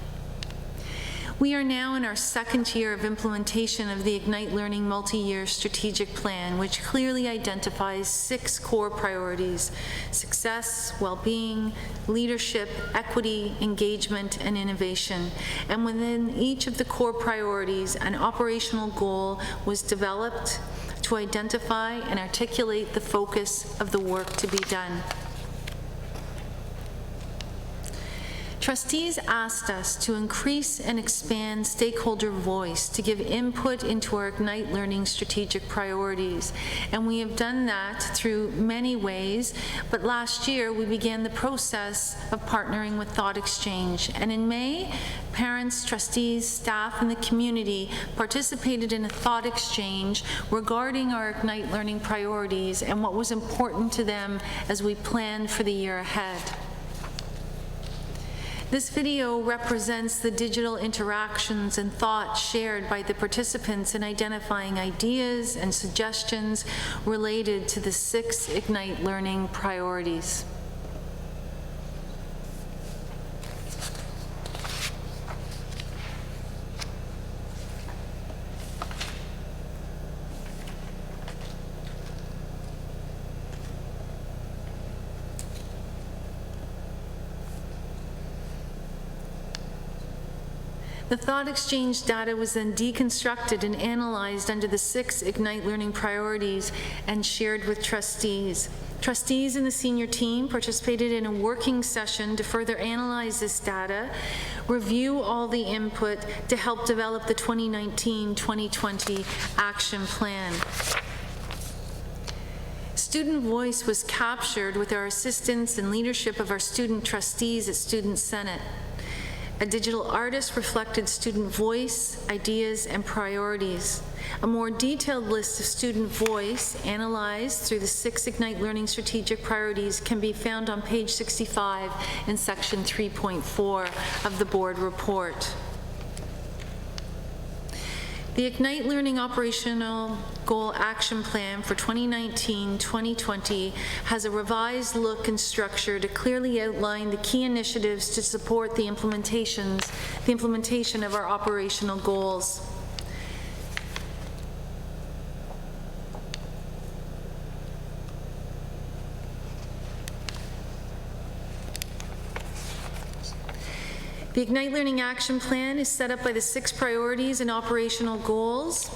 We are now in our second year of implementation of the Ignite Learning multi-year strategic plan, which clearly identifies 6 core priorities: success, well-being, leadership, equity, engagement, and innovation. And within each of the core priorities, an operational goal was developed to identify and articulate the focus of the work to be done. Trustees asked us to increase and expand stakeholder voice to give input into our Ignite Learning strategic priorities, and we have done that through many ways, but last year we began the process of partnering with Thought Exchange, and in May, parents, trustees, staff, and the community participated in a thought exchange regarding our Ignite Learning priorities and what was important to them as we planned for the year ahead. This video represents the digital interactions and thoughts shared by the participants in identifying ideas and suggestions related to the 6 Ignite Learning priorities. The thought exchange data was then deconstructed and analyzed under the 6 Ignite Learning priorities and shared with trustees. Trustees and the senior team participated in a working session to further analyze this data, review all the input to help develop the 2019-2020 action plan. Student voice was captured with our assistance and leadership of our student trustees at Student Senate. A digital artist reflected student voice, ideas, and priorities. A more detailed list of student voice analyzed through the 6 Ignite Learning strategic priorities can be found on page 65 in section 3.4 of the board report. The Ignite Learning Operational Goal Action Plan for 2019-2020 has a revised look and structure to clearly outline the key initiatives to support the implementation of our operational goals. The Ignite Learning Action Plan is set up by the 6 priorities and operational goals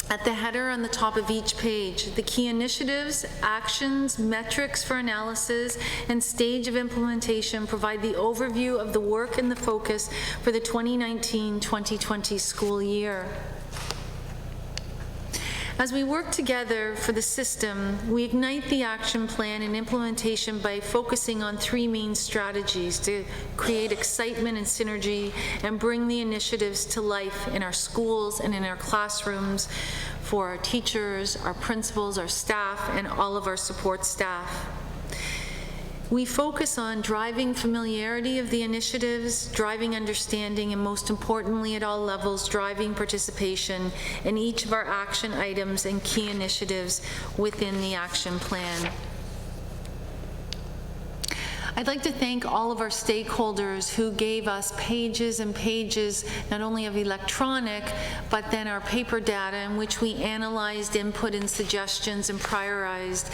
at the header on the top of each page. The key initiatives, actions, metrics for analysis, and stage of implementation provide the overview of the work and the focus for the 2019-2020 school year. As we work together for the system, we ignite the action plan and implementation by focusing on 3 main strategies to create excitement and synergy and bring the initiatives to life in our schools and in our classrooms for our teachers, our principals, our staff, and all of our support staff. We focus on driving familiarity of the initiatives, driving understanding, and most importantly at all levels, driving participation in each of our action items and key initiatives within the action plan. I'd like to thank all of our stakeholders who gave us pages and pages, not only of electronic, but then our paper data in which we analyzed input and suggestions and prioritized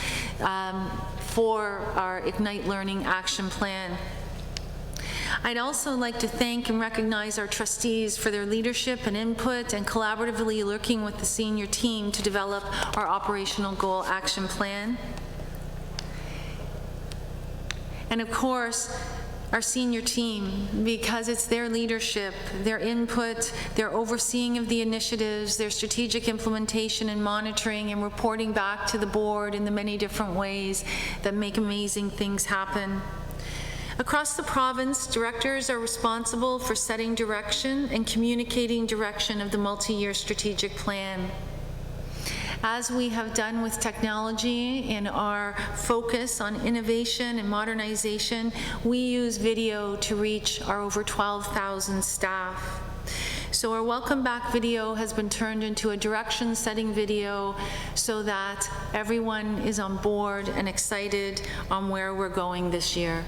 for our Ignite Learning Action Plan. I'd also like to thank and recognize our trustees for their leadership and input and collaboratively working with the senior team to develop our operational goal action plan. And of course, our senior team, because it's their leadership, their input, their overseeing of the initiatives, their strategic implementation and monitoring and reporting back to the board in the many different ways that make amazing things happen. Across the province, directors are responsible for setting direction and communicating direction of the multi-year strategic plan. As we have done with technology in our focus on innovation and modernization, we use video to reach our over 12,000 staff. So our welcome back video has been turned into a direction-setting video so that everyone is on board and excited on where we're going this year.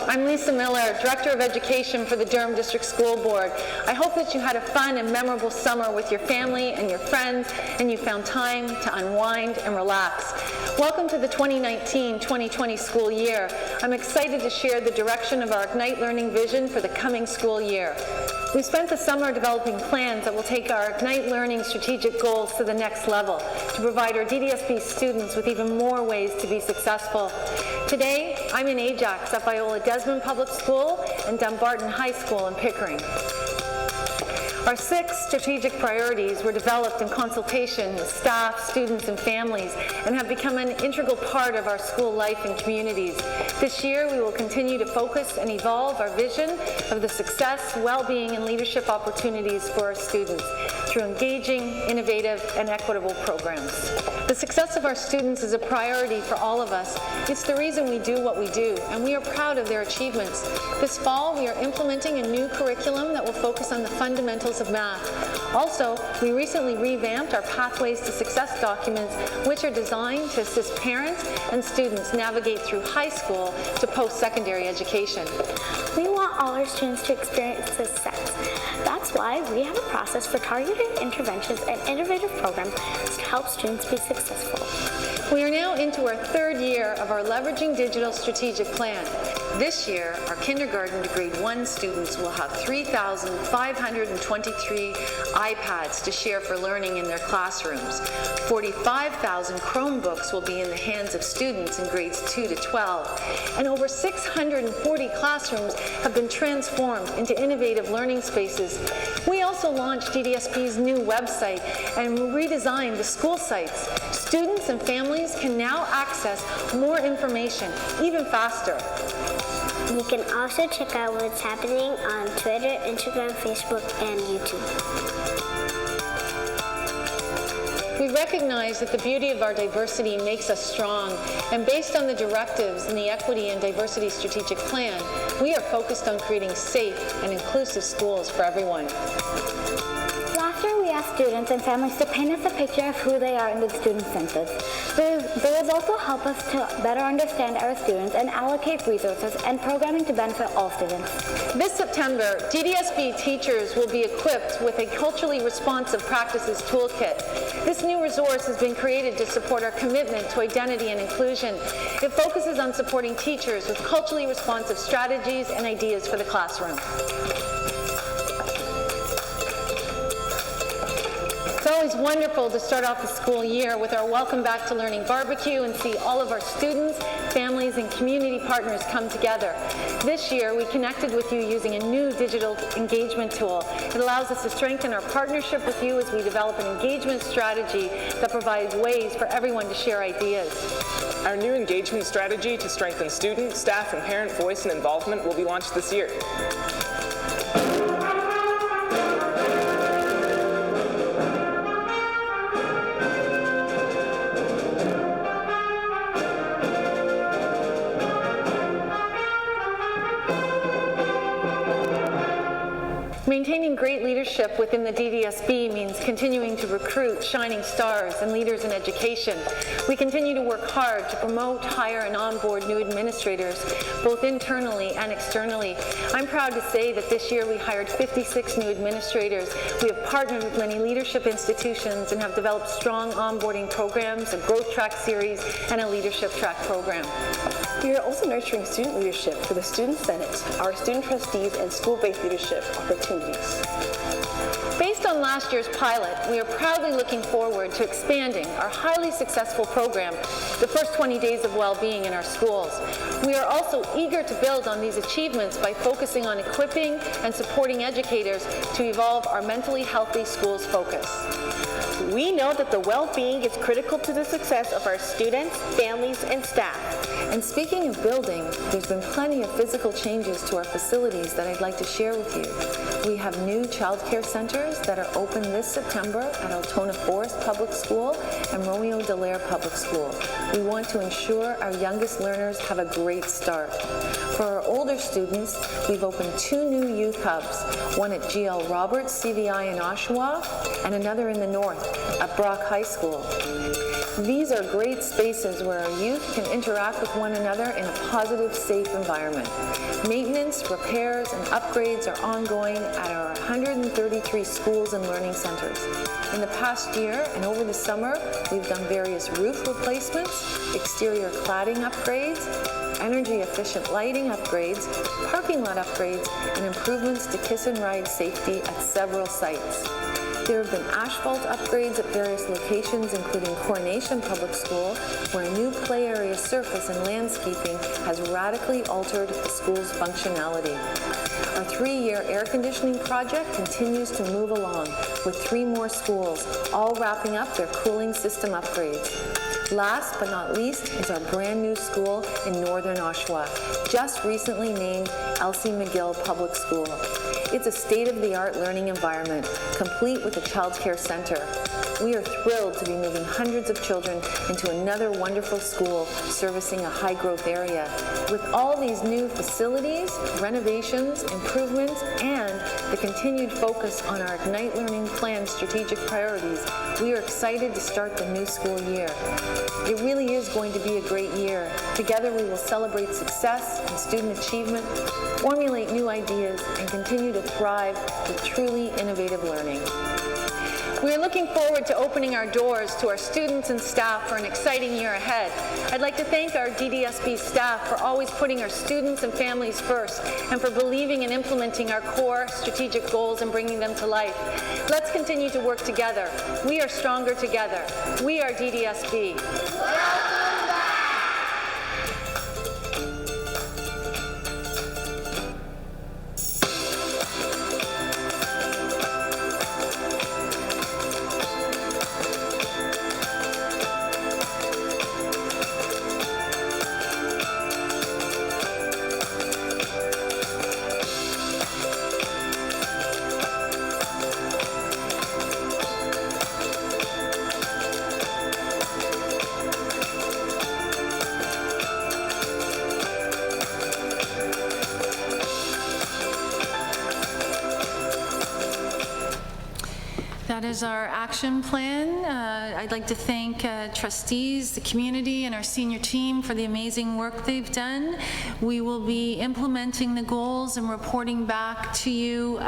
I'm Lisa Miller, Director of Education for the Durham District School Board. I hope that you had a fun and memorable summer with your family and your friends, and you found time to unwind and relax. Welcome to the 2019-2020 school year. I'm excited to share the direction of our Ignite Learning vision for the coming school year. We spent the summer developing plans that will take our Ignite Learning strategic goals to the next level, to provide our DDSB students with even more ways to be successful. Today, I'm in Ajax at Viola Desmond Public School and Dumbarton High School in Pickering. Our 6 strategic priorities were developed in consultation with staff, students, and families, and have become an integral part of our school life and communities. This year, we will continue to focus and evolve our vision of the success, well-being, and leadership opportunities for our students through engaging, innovative, and equitable programs. The success of our students is a priority for all of us. It's the reason we do what we do, and we are proud of their achievements. This fall, we are implementing a new curriculum that will focus on the fundamentals of math. Also, we recently revamped our Pathways to Success documents, which are designed to assist parents and students navigate through high school to post-secondary education. We want all our students to experience success. That's why we have a process for targeted interventions and innovative programs to help students be successful. We are now into our 3rd year of our Leveraging Digital Strategic Plan. This year, our kindergarten to grade 1 students will have 3,523 iPads to share for learning in their classrooms. 45,000 Chromebooks will be in the hands of students in grades 2 to 12. And over 640 classrooms have been transformed into innovative learning spaces. We also launched DDSB's new website and redesigned the school sites. Students and families can now access more information even faster. You can also check out what's happening on Twitter, Instagram, Facebook, and YouTube. We recognize that the beauty of our diversity makes us strong, and based on the directives in the Equity and Diversity Strategic Plan, we are focused on creating safe and inclusive schools for everyone. Last year, we asked students and families to paint us a picture of who they are in the student census. The results will help us to better understand our students and allocate resources and programming to benefit all students. This September, DDSB teachers will be equipped with a culturally responsive practices toolkit. This new resource has been created to support our commitment to identity and inclusion. It focuses on supporting teachers with culturally responsive strategies and ideas for the classroom. So always wonderful to start off the school year with our Welcome Back to Learning barbecue and see all of our students, families, and community partners come together. This year, we connected with you using a new digital engagement tool. It allows us to strengthen our partnership with you as we develop an engagement strategy that provides ways for everyone to share ideas. Our new engagement strategy to strengthen student, staff, and parent voice and involvement will be launched this year. Maintaining great leadership within the DDSB means continuing to recruit shining stars and leaders in education. We continue to work hard to promote, hire, and onboard new administrators, both internally and externally. I'm proud to say that this year we hired 56 new administrators. We have partnered with many leadership institutions and have developed strong onboarding programs, a growth track series, and a leadership track program. We are also nurturing student leadership for the Student Senate, our student trustees, and school-based leadership opportunities. Based on last year's pilot, we are proudly looking forward to expanding our highly successful program, the first 20 days of well-being in our schools. We are also eager to build on these achievements by focusing on equipping and supporting educators to evolve our mentally healthy schools focus. We know that the well-being is critical to the success of our students, families, and staff. And speaking of building, there's been plenty of physical changes to our facilities that I'd like to share with you. We have new childcare centers that are open this September at Altona Forest Public School and Romeo Dallaire Public School. We want to ensure our youngest learners have a great start. For our older students, we've opened 2 new youth hubs, one at GL Roberts CVI in Oshawa and another in the north at Brock High School. These are great spaces where our youth can interact with one another in a positive, safe environment. Maintenance, repairs, and upgrades are ongoing at our 133 schools and learning centers. In the past year and over the summer, we've done various roof replacements, exterior cladding upgrades, energy-efficient lighting upgrades, parking lot upgrades, and improvements to kiss and ride safety at several sites. There have been asphalt upgrades at various locations, including Coronation Public School, where a new play area surface and landscaping has radically altered the school's functionality. Our 3-year air conditioning project continues to move along, with 3 more schools, all wrapping up their cooling system upgrades. Last but not least is our brand new school in Northern Oshawa, just recently named Elsie McGill Public School. It's a state-of-the-art learning environment, complete with a child care center. We are thrilled to be moving hundreds of children into another wonderful school servicing a high-growth area. With all these new facilities, renovations, improvements, and the continued focus on our Ignite Learning Plan strategic priorities, we are excited to start the new school year. It really is going to be a great year. Together we will celebrate success and student achievement, formulate new ideas, and continue to thrive with truly innovative learning. We are looking forward to opening our doors to our students and staff for an exciting year ahead. I'd like to thank our DDSB staff for always putting our students and families first and for believing and implementing our core strategic goals and bringing them to life. Let's continue to work together. We are stronger together. We are DDSB. That is our action plan. I'd like to thank trustees, the community, and our senior team for the amazing work they've done. We will be implementing the goals and reporting back to you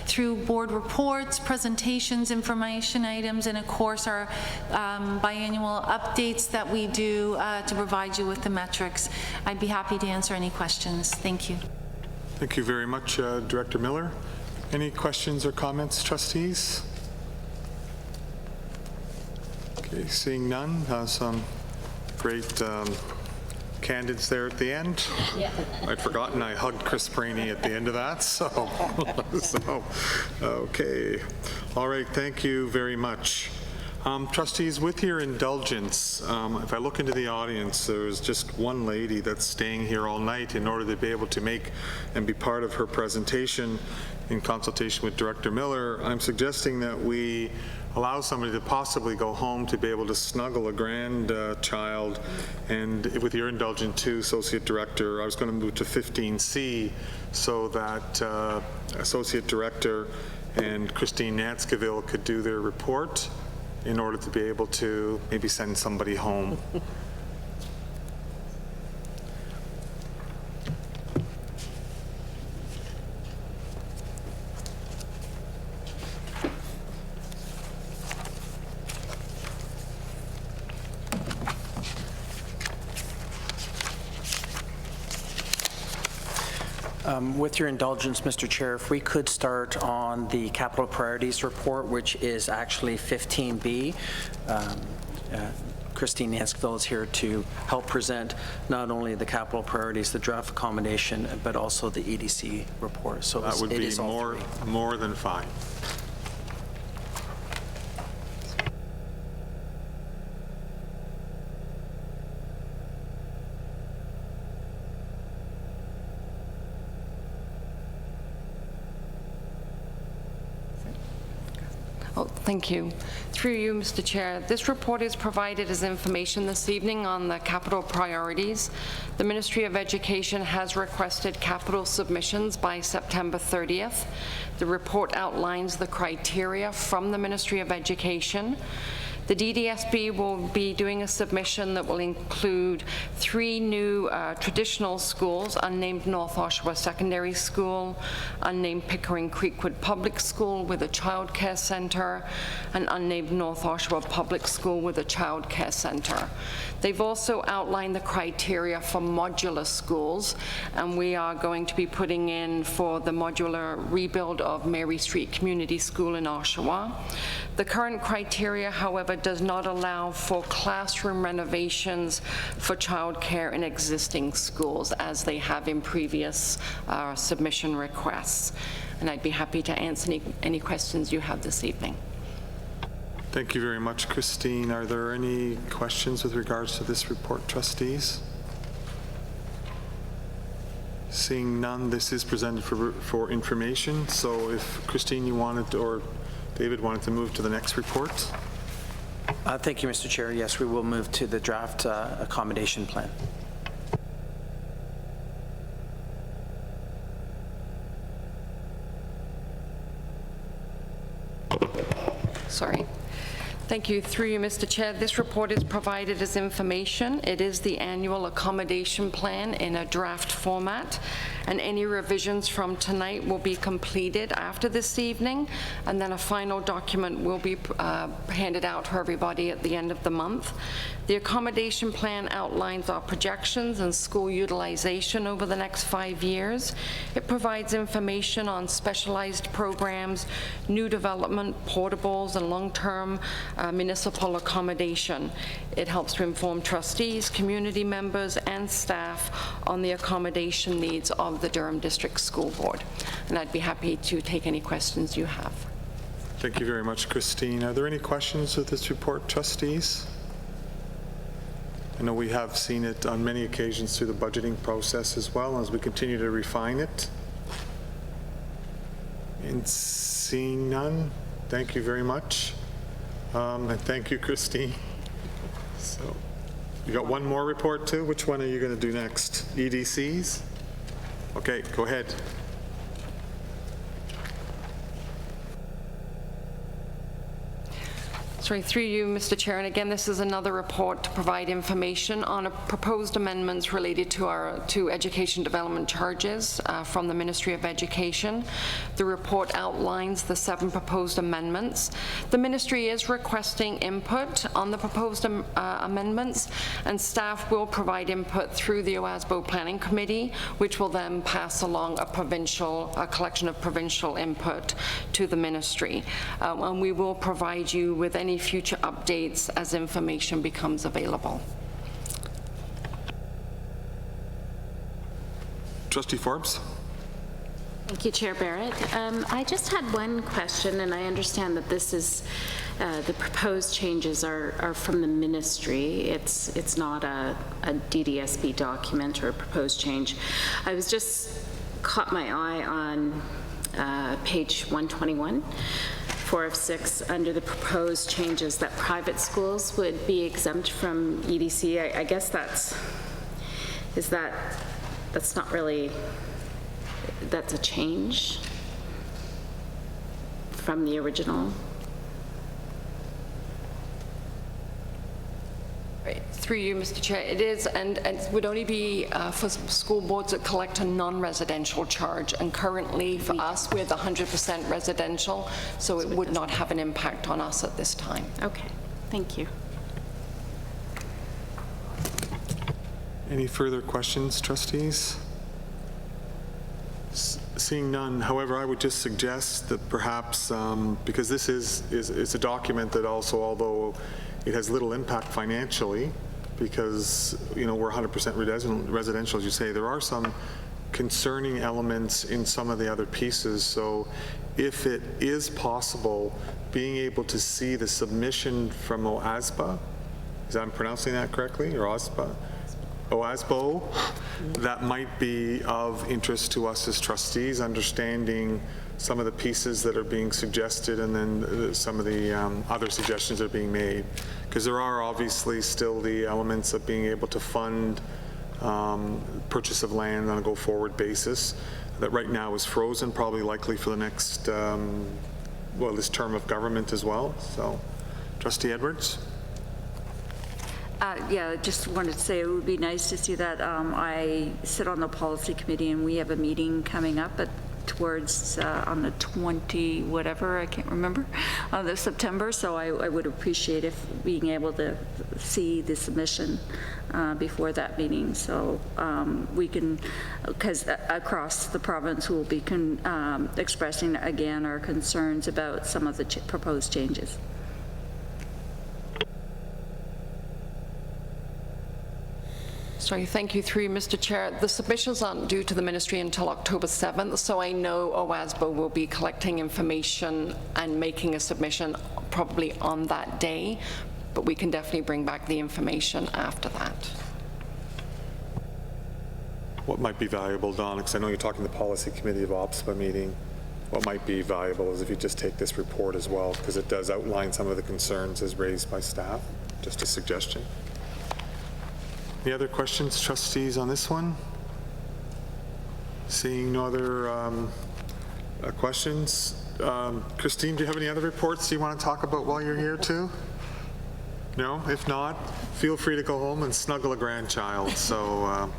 through board reports, presentations, information items, and of course our biannual updates that we do to provide you with the metrics. I'd be happy to answer any questions. Thank you. Thank you very much, Director Miller. Any questions or comments, trustees? Okay, seeing none, some great candidates there at the end. Yeah. I'd forgotten I hugged Chris Brainy at the end of that, so, okay. All right, thank you very much. Trustees, with your indulgence, if I look into the audience, there's just one lady that's staying here all night in order to be able to make and be part of her presentation in consultation with Director Miller. I'm suggesting that we allow somebody to possibly go home to be able to snuggle a grandchild, and with your indulgence too, Associate Director, I was going to move to 15C so that Associate Director and Christine Nanscaville could do their report in order to be able to maybe send somebody home. With your indulgence, Mr. Chair, if we could start on the capital priorities report, which is actually 15B. Christine Nanscaville is here to help present not only the capital priorities, the draft accommodation, but also the EDC report. So that would be more than fine. Thank you. Through you, Mr. Chair, this report is provided as information this evening on the capital priorities. The Ministry of Education has requested capital submissions by September 30th. The report outlines the criteria from the Ministry of Education. The DDSB will be doing a submission that will include 3 new traditional schools, unnamed North Oshawa Secondary School, unnamed Pickering Creekwood Public School with a child care center, and unnamed North Oshawa Public School with a child care center. They've also outlined the criteria for modular schools, and we are going to be putting in for the modular rebuild of Mary Street Community School in Oshawa. The current criteria, however, does not allow for classroom renovations for childcare in existing schools, as they have in previous submission requests. And I'd be happy to answer any questions you have this evening. Thank you very much, Christine. Are there any questions with regards to this report, trustees? Seeing none, this is presented for information. So if Christine, you wanted, or David wanted to move to the next report. Thank you, Mr. Chair. Yes, we will move to the draft accommodation plan. Sorry. Thank you. Through you, Mr. Chair, this report is provided as information. It is the annual accommodation plan in a draft format, and any revisions from tonight will be completed after this evening, and then a final document will be handed out to everybody at the end of the month. The accommodation plan outlines our projections and school utilization over the next 5 years. It provides information on specialized programs, new development, portables, and long-term municipal accommodation. It helps to inform trustees, community members, and staff on the accommodation needs of the Durham District School Board. And I'd be happy to take any questions you have. Thank you very much, Christine. Are there any questions with this report, trustees? I know we have seen it on many occasions through the budgeting process as well, as we continue to refine it. And seeing none, thank you very much. And thank you, Christine. So, you got one more report too? Which one are you going to do next? EDCs? Okay, go ahead. Sorry, through you, Mr. Chair, and again, this is another report to provide information on proposed amendments related to education development charges from the Ministry of Education. The report outlines the 7 proposed amendments. The Ministry is requesting input on the proposed amendments, and staff will provide input through the OASBO Planning Committee, which will then pass along a collection of provincial input to the Ministry. And we will provide you with any any future updates as information becomes available. Trustee Forbes? Thank you, Chair Barrett. I just had one question, and I understand that this is, the proposed changes are from the ministry. It's not a DDSB document or a proposed change. I was just caught my eye on page 121, 4 of 6, under the proposed changes that private schools would be exempt from EDC. I guess that's not really, that's a change from the original. Right. Through you, Mr. Chair, it is, and it would only be for school boards that collect a non-residential charge, and currently for us, we're the 100% residential, so it would not have an impact on us at this time. Okay, thank you. Any further questions, trustees? Seeing none, however, I would just suggest that perhaps, because this is a document that also, although it has little impact financially, because, you know, we're 100% residential, as you say, there are some concerning elements in some of the other pieces. So if it is possible, being able to see the submission from OASBA, is that I'm pronouncing that correctly, or OASBO, that might be of interest to us as trustees, understanding some of the pieces that are being suggested and then some of the other suggestions that are being made. Because there are obviously still the elements of being able to fund purchase of land on a go-forward basis that right now is frozen, probably likely for the next, well, this term of government as well. So, Trustee Edwards? Yeah, I just wanted to say it would be nice to see that. I sit on the policy committee, and we have a meeting coming up towards on the 20 whatever, I can't remember, the September. So I would appreciate if being able to see the submission before that meeting, so we can, because across the province we'll be expressing again our concerns about some of the proposed changes. Sorry, thank you. Through you, Mr. Chair. The submissions aren't due to the ministry until October 7th, so I know OASBO will be collecting information and making a submission probably on that day, but we can definitely bring back the information after that. What might be valuable, Don, because I know you're talking the policy committee of OPSPA meeting, what might be valuable is if you just take this report as well, because it does outline some of the concerns as raised by staff. Just a suggestion. Any other questions, trustees, on this one? Seeing no other questions. Christine, do you have any other reports you want to talk about while you're here too? No? If not, feel free to go home and snuggle a grandchild. So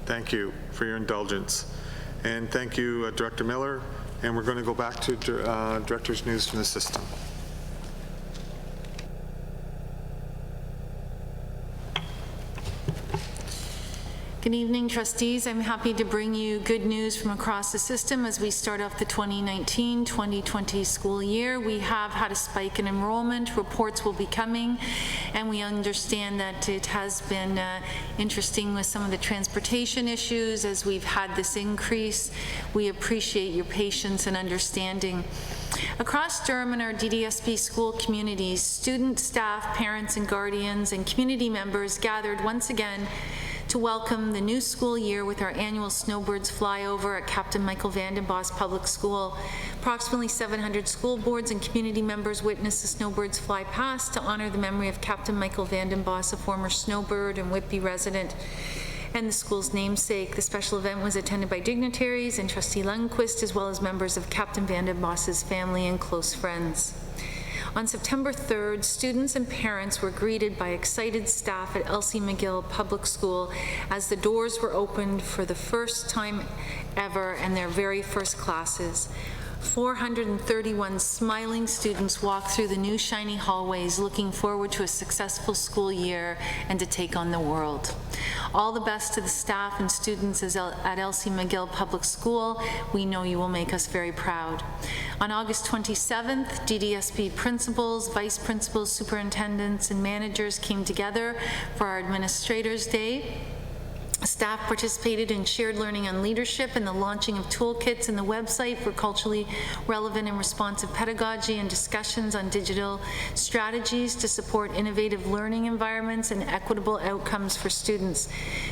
thank you for your indulgence. And thank you, Director Miller. And we're going to go back to Director's News from the System. Good evening, trustees. I'm happy to bring you good news from across the system as we start off the 2019-2020 school year. We have had a spike in enrollment. Reports will be coming, and we understand that it has been interesting with some of the transportation issues as we've had this increase. We appreciate your patience and understanding. Across Durham and our DDSB school communities, students, staff, parents, and guardians and community members gathered once again to welcome the new school year with our annual Snowbirds flyover at Captain Michael Vanden Bosch Public School. Approximately 700 school boards and community members witnessed the Snowbirds fly past to honor the memory of Captain Michael Vanden Bosch, a former Snowbird and Whitby resident and the school's namesake. The special event was attended by dignitaries and Trustee Lundquist, as well as members of Captain Vanden Bosch's family and close friends. On September 3rd, students and parents were greeted by excited staff at Elsie McGill Public School as the doors were opened for the first time ever and their very first classes. 431 smiling students walked through the new shiny hallways looking forward to a successful school year and to take on the world. All the best to the staff and students at Elsie McGill Public School. We know you will make us very proud. On August 27th, DDSB principals, vice principals, superintendents, and managers came together for our Administrators' Day. Staff participated in shared learning on leadership and the launching of toolkits and the website for culturally relevant and responsive pedagogy and discussions on digital strategies to support innovative learning environments and equitable outcomes for students.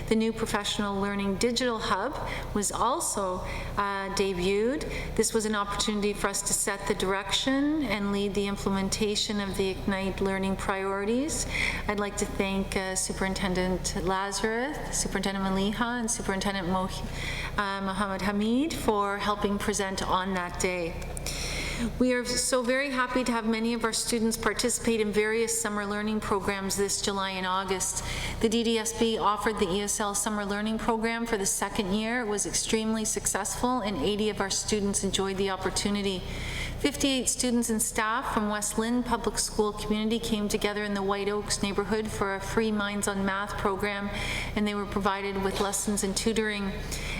The new professional learning digital hub was also debuted. This was an opportunity for us to set the direction and lead the implementation of the Ignite learning priorities. I'd like to thank Superintendent Lazarus, Superintendent Maliha, and Superintendent Mohammed Hamid for helping present on that day. We are so very happy to have many of our students participate in various summer learning programs this July and August. The DDSB offered the ESL Summer Learning Program for the second year. It was extremely successful, and 80 of our students enjoyed the opportunity. 58 students and staff from West Lynn Public School community came together in the White Oaks neighborhood for a free Minds on Math program, and they were provided with lessons and tutoring.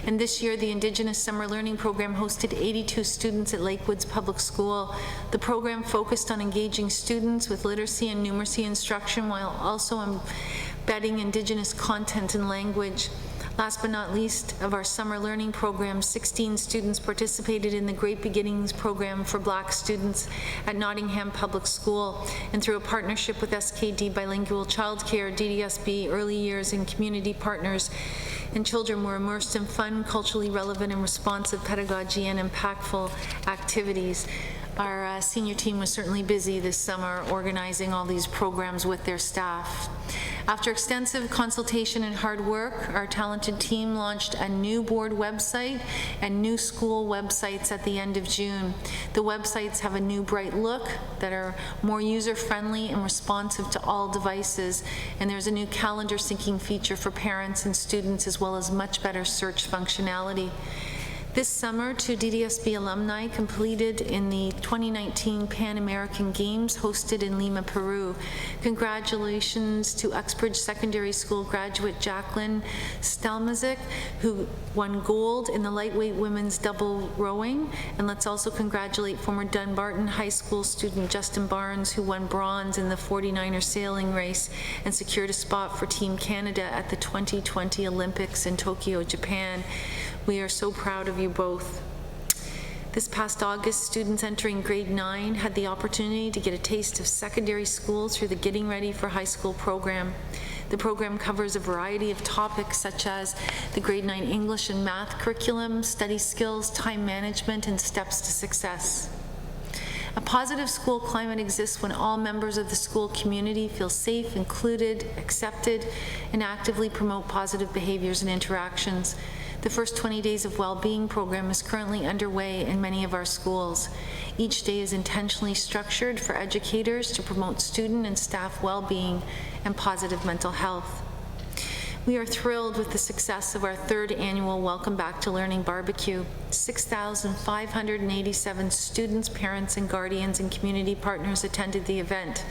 And this year, the Indigenous Summer Learning Program hosted 82 students at Lakewoods Public School. The program focused on engaging students with literacy and numeracy instruction while also embedding Indigenous content and language. Last but not least of our summer learning program, 16 students participated in the Great Beginnings program for Black students at Nottingham Public School. And through a partnership with SKD Bilingual Childcare, DDSB, Early Years, and community partners, and children were immersed in fun, culturally relevant, and responsive pedagogy and impactful activities. Our senior team was certainly busy this summer organizing all these programs with their staff. After extensive consultation and hard work, our talented team launched a new board website and new school websites at the end of June. The websites have a new bright look that are more user-friendly and responsive to all devices, and there's a new calendar syncing feature for parents and students, as well as much better search functionality. This summer, 2 DDSB alumni competed in the 2019 Pan American Games hosted in Lima, Peru. Congratulations to Uxbridge Secondary School graduate Jacqueline Stelmazik, who won gold in the lightweight women's double rowing. And let's also congratulate former Dunbarton High School student Justin Barnes, who won bronze in the 49er sailing race and secured a spot for Team Canada at the 2020 Olympics in Tokyo, Japan. We are so proud of you both. This past August, students entering grade 9 had the opportunity to get a taste of secondary school through the Getting Ready for High School program. The program covers a variety of topics such as the grade 9 English and math curriculum, study skills, time management, and steps to success. A positive school climate exists when all members of the school community feel safe, included, accepted, and actively promote positive behaviors and interactions. The first 20 Days of Wellbeing program is currently underway in many of our schools. Each day is intentionally structured for educators to promote student and staff well-being and positive mental health. We are thrilled with the success of our third annual Welcome Back to Learning Barbecue. 6,587 students, parents, and guardians and community partners attended the event.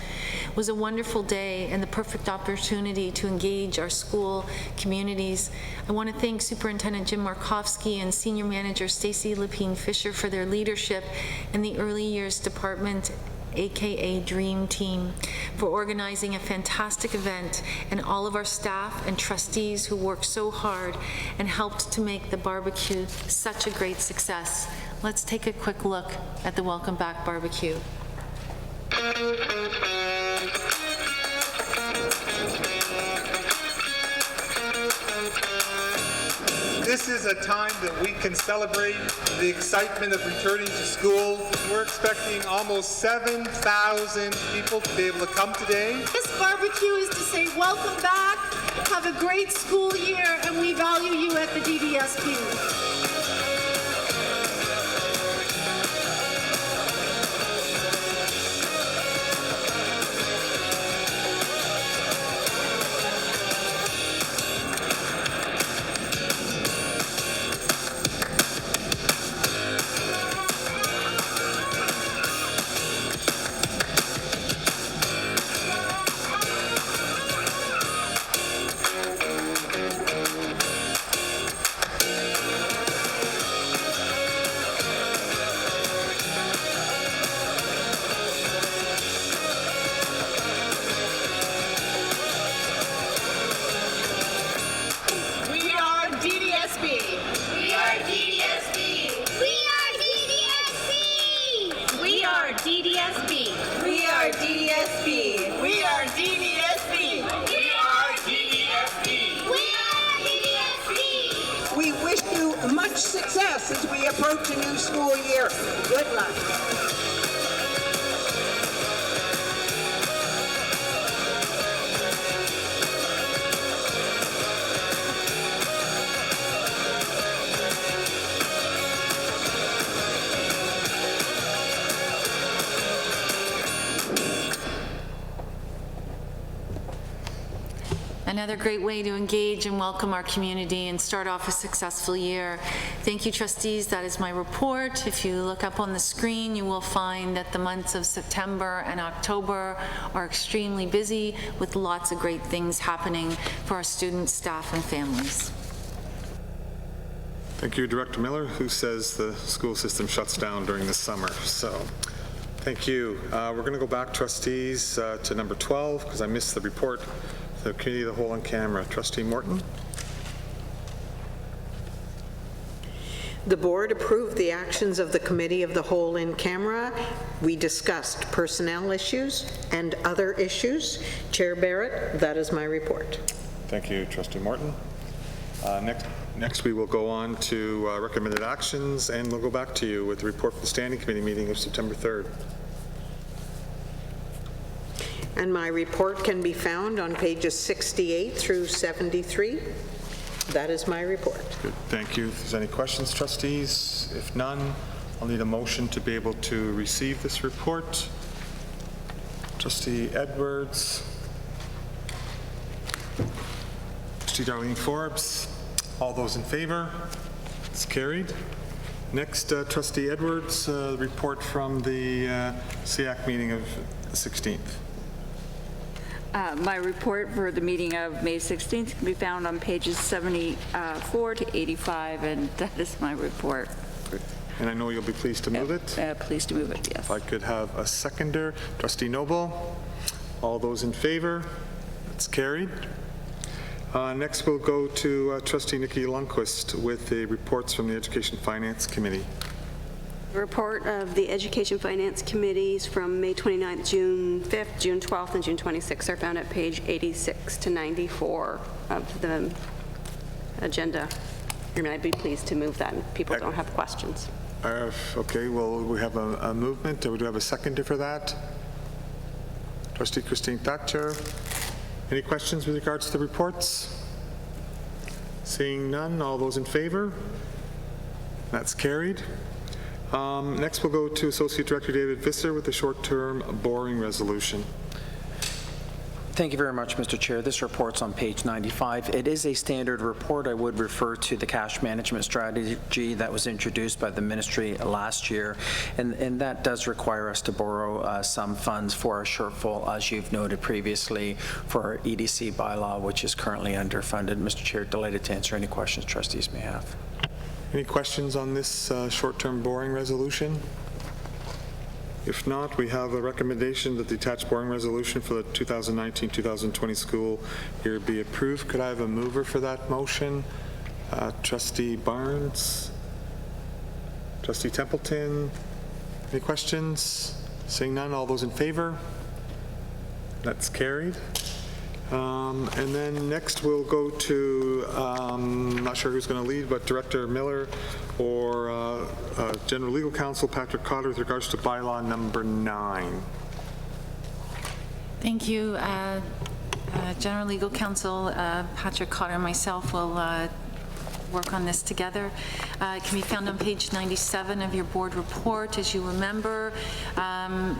It was a wonderful day and the perfect opportunity to engage our school communities. I want to thank Superintendent Jim Markowski and Senior Manager Stacy Lapine Fisher for their leadership and the Early Years Department, aka Dream Team, for organizing a fantastic event, and all of our staff and trustees who worked so hard and helped to make the barbecue such a great success. Let's take a quick look at the Welcome Back barbecue. This is a time that we can celebrate the excitement of returning to school. We're expecting almost 7,000 people to be able to come today. This barbecue is to say welcome back, have a great school year, and we value you at the DDSB. success as we approach a new school year. Good luck. Another great way to engage and welcome our community and start off a successful year. Thank you, trustees. That is my report. If you look up on the screen, you will find that the months of September and October are extremely busy with lots of great things happening for our students, staff, and families. Thank you, Director Miller, who says the school system shuts down during the summer. So, thank you. We're going to go back, trustees, to number 12 because I missed the report. The Committee of the Whole on camera. Trustee Morton. The board approved the actions of the Committee of the Whole in camera. We discussed personnel issues and other issues. Chair Barrett, that is my report. Thank you, Trustee Morton. Next we will go on to recommended actions, and we'll go back to you with the report for the Standing Committee meeting of September 3rd. And my report can be found on pages 68 through 73. That is my report. Good. Thank you. If there's any questions, trustees, if none, I'll need a motion to be able to receive this report. Trustee Edwards. Trustee Darlene Forbes. All those in favor? It's carried. Next, Trustee Edwards, report from the SEAC meeting of the 16th. My report for the meeting of May 16th can be found on pages 74 to 85, and that is my report. Good. And I know you'll be pleased to move it. Pleased to move it, yes. If I could have a seconder. Trustee Noble. All those in favor? It's carried. Next, we'll go to Trustee Nikki Lundquist with the reports from the Education Finance Committee. The report of the Education Finance Committees from May 29th, June 5th, June 12th, and June 26th are found at page 86 to 94 of the agenda. And I'd be pleased to move that if people don't have questions. Okay, well, we have a movement. Do we have a seconder for that? Trustee Christine Thatcher. Any questions with regards to the reports? Seeing none, all those in favor? That's carried. Next, we'll go to Associate Director David Visser with the short-term borrowing resolution. Thank you very much, Mr. Chair. This report's on page 95. It is a standard report. I would refer to the cash management strategy that was introduced by the ministry last year, and that does require us to borrow some funds for our shortfall, as you've noted previously, for our EDC bylaw, which is currently underfunded. Mr. Chair, delighted to answer any questions trustees may have. Any questions on this short-term borrowing resolution? If not, we have a recommendation that the attached borrowing resolution for the 2019-2020 school year be approved. Could I have a mover for that motion? Trustee Barnes? Trustee Templeton? Any questions? Seeing none, all those in favor? That's carried. And then next we'll go to, I'm not sure who's going to lead, but Director Miller or General Legal Counsel Patrick Cotter with regards to bylaw number 9. Thank you. General Legal Counsel Patrick Cotter and myself will work on this together. It can be found on page 97 of your board report. As you remember,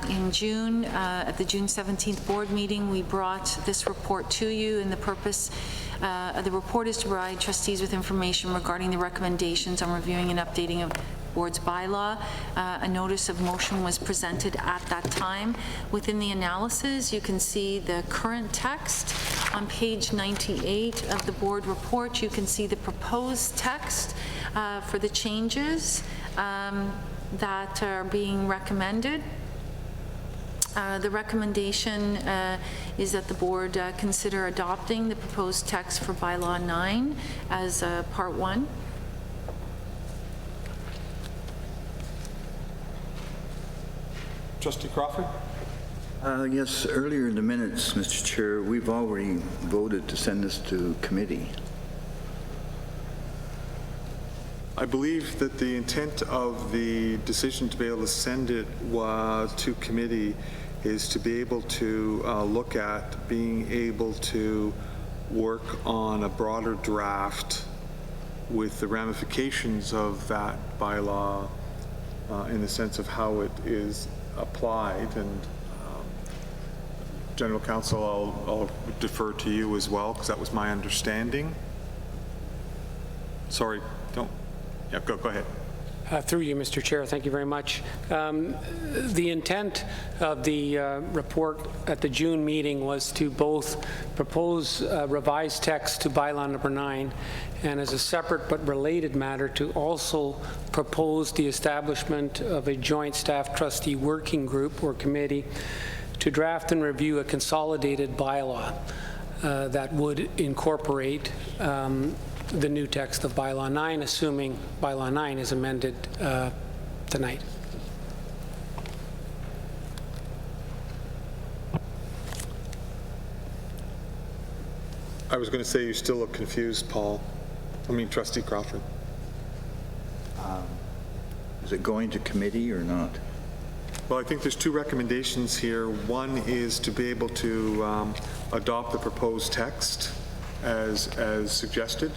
in June, at the June 17th board meeting, we brought this report to you, and the purpose of the report is to provide trustees with information regarding the recommendations on reviewing and updating of board's bylaw. A notice of motion was presented at that time. Within the analysis, you can see the current text. On page 98 of the board report, you can see the proposed text for the changes that are being recommended. The recommendation is that the board consider adopting the proposed text for bylaw 9 as part 1. Trustee Crawford? Yes, earlier in the minutes, Mr. Chair, we've already voted to send this to committee. I believe that the intent of the decision to be able to send it to committee is to be able to look at being able to work on a broader draft with the ramifications of that bylaw in the sense of how it is applied. And General Counsel, I'll defer to you as well, because that was my understanding. Sorry, don't. Yeah, go ahead. Through you, Mr. Chair, thank you very much. The intent of the report at the June meeting was to both propose revised text to bylaw number 9, and as a separate but related matter to also propose the establishment of a joint staff trustee working group or committee to draft and review a consolidated bylaw that would incorporate the new text of Bylaw 9, assuming Bylaw 9 is amended tonight. I was going to say you still look confused, Paul. Trustee Crawford. Is it going to committee or not? Well, I think there's two recommendations here. One is to be able to adopt the proposed text as suggested.